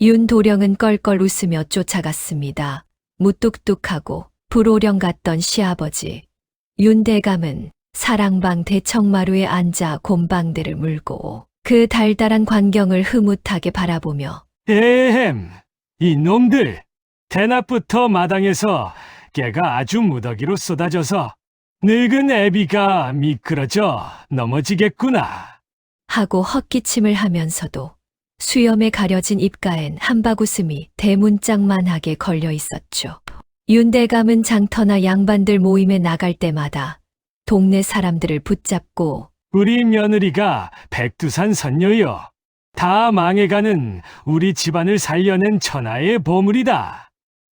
윤도령은 껄껄 웃으며 쫓아갔습니다. 무뚝뚝하고 불호령 같던 시아버지. 윤대감은 사랑방 대청마루에 앉아 곰방들을 물고 그 달달한 광경을 흐뭇하게 바라보며 에헴, 이놈들. 대낮부터 마당에서 깨가 아주 무더기로 쏟아져서 늙은 애비가 미끄러져 넘어지겠구나 하고 헛기침을 하면서도 수염에 가려진 입가엔 한바구음이 대문짝만하게 걸려 있었죠. 윤대감은 장터나 양반들 모임에 나갈 때마다 동네 사람들을 붙잡고 우리 며느리가 백두산 선녀여. 다 망해가는 우리 집안을 살려낸 천하의 보물이다.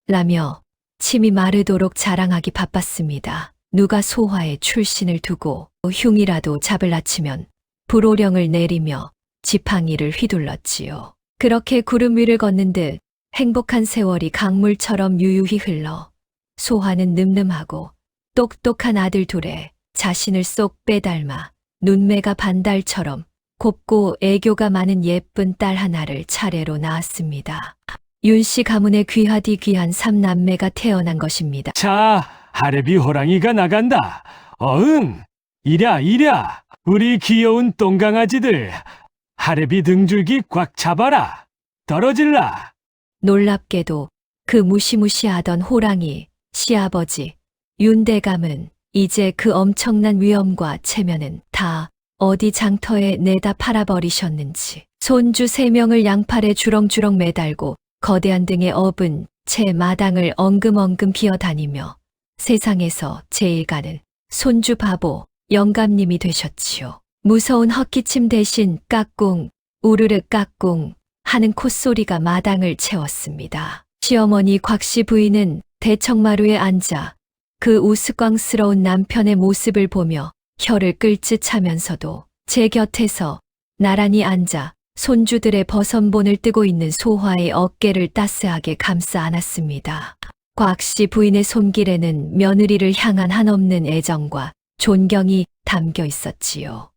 라며 침이 마르도록 자랑하기 바빴습니다. 누가 소화의 출신을 두고 흉이라도 잡을 낮추면 불호령을 내리며 지팡이를 휘둘렀지요. 그렇게 구름 위를 걷는 듯 행복한 세월이 강물처럼 유유히 흘러 소화는 늠름하고 똑똑한 아들 둘에 자신을 쏙 빼닮아 눈매가 반달처럼 곱고 애교가 많은 예쁜 딸 하나를 차례로 낳았습니다. 윤씨 가문의 귀하디 귀한 삼남매가 태어난 것입니다. 자, 하레비 호랑이가 나간다. 어흥, 이랴. 우리 귀여운 똥강아지들. 하레비 등줄기 꽉 잡아라. 떨어질라. 놀랍게도 그 무시무시하던 호랑이, 시아버지, 윤대감은 이제 그 엄청난 위험과 체면은 다 어디 장터에 내다 팔아버리셨는지 손주 3명을 양팔에 주렁주렁 매달고 거대한 등에 업은 채 마당을 엉금엉금 기어다니며 세상에서 제일 가는 손주 바보 영감님이 되셨지요. 무서운 헛기침 대신 까꿍, 우르르 까꿍 하는 콧소리가 마당을 채웠습니다. 시어머니 곽씨 부인은 대청마루에 앉아 그 우스꽝스러운 남편의 모습을 보며 혀를 끌짓하면서도 제 곁에서 나란히 앉아 손주들의 버선본을 뜨고 있는 소화의 어깨를 따스하게 감싸 안았습니다. 곽씨 부인의 손길에는 며느리를 향한 한없는 애정과 존경이 담겨 있었지요.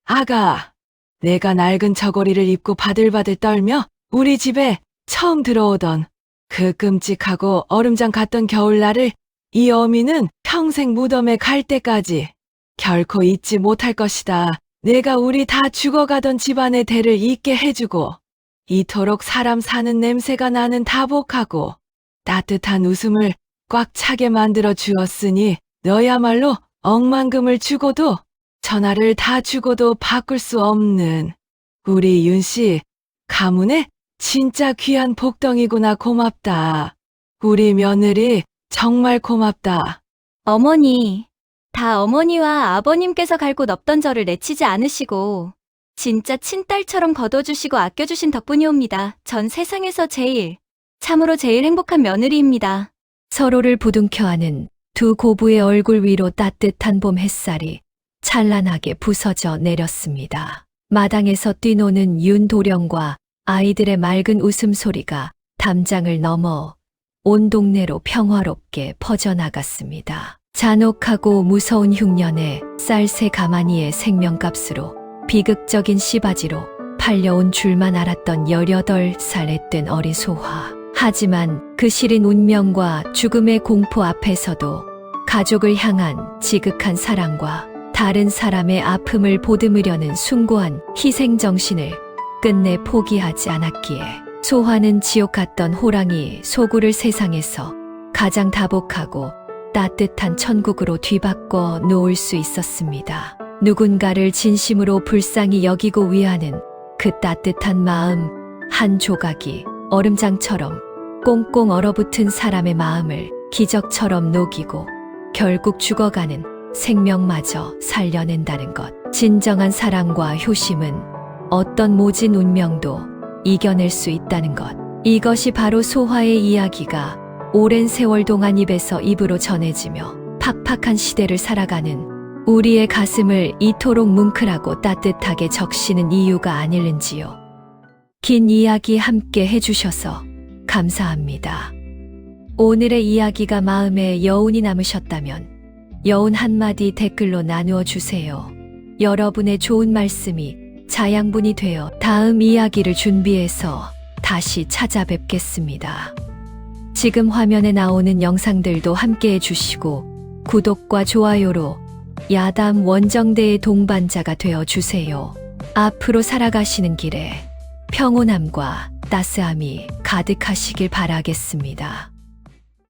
아가, 내가 낡은 저고리를 입고 바들바들 떨며 우리 집에 처음 들어오던 그 끔찍하고 얼음장 같던 겨울날을 이 어미는 평생 무덤에 갈 때까지 결코 잊지 못할 것이다. 내가 우리 다 죽어가던 집안의 대를 잇게 해주고 이토록 사람 사는 냄새가 나는 다복하고 따뜻한 웃음을 꽉 차게 만들어 주었으니 너야말로 억만금을 주고도 천하를 다 주고도 바꿀 수 없는 우리 윤씨 가문의 진짜 귀한 복덩이구나. 고맙다. 우리 며느리 정말 고맙다. 어머니, 다 어머니와 아버님께서 갈 곳 없던 저를 내치지 않으시고 진짜 친딸처럼 거둬주시고 아껴주신 덕분이옵니다. 전 세상에서 참으로 제일 행복한 며느리입니다. 서로를 부둥켜 안은 두 고부의 얼굴 위로 따뜻한 봄 햇살이 찬란하게 부서져 내렸습니다. 마당에서 뛰노는 윤도령과 아이들의 맑은 웃음소리가 담장을 넘어 온 동네로 평화롭게 퍼져나갔습니다. 잔혹하고 무서운 흉년에 쌀새 가마니의 생명값으로 비극적인 씨바지로 팔려온 줄만 알았던 18살에 된 어린 소화. 하지만 그 시린 운명과 죽음의 공포 앞에서도 가족을 향한 지극한 사랑과 다른 사람의 아픔을 보듬으려는 숭고한 희생정신을 끝내 포기하지 않았기에 소화는 지옥 같던 호랑이 소굴을 세상에서 가장 다복하고 따뜻한 천국으로 뒤바꿔 놓을 수 있었습니다. 누군가를 진심으로 불쌍히 여기고 위하는 그 따뜻한 마음 한 조각이 얼음장처럼 꽁꽁 얼어붙은 사람의 마음을 기적처럼 녹이고 결국 죽어가는 생명마저 살려낸다는 것. 진정한 사랑과 효심은 어떤 모진 운명도 이겨낼 수 있다는 것. 이것이 바로 소화의 이야기가 오랜 세월 동안 입에서 입으로 전해지며 팍팍한 시대를 살아가는 우리의 가슴을 이토록 뭉클하고 따뜻하게 적시는 이유가 아닐는지요. 긴 이야기 함께 해주셔서 감사합니다. 오늘의 이야기가 마음에 여운이 남으셨다면 여운 한마디 댓글로 나누어 주세요. 여러분의 좋은 말씀이 자양분이 되어 다음 이야기를 준비해서 다시 찾아뵙겠습니다. 지금 화면에 나오는 영상들도 함께 해주시고 구독과 좋아요로 야담 원정대의 동반자가 되어 주세요. 앞으로 살아가시는 길에 평온함과 따스함이 가득하시길 바라겠습니다.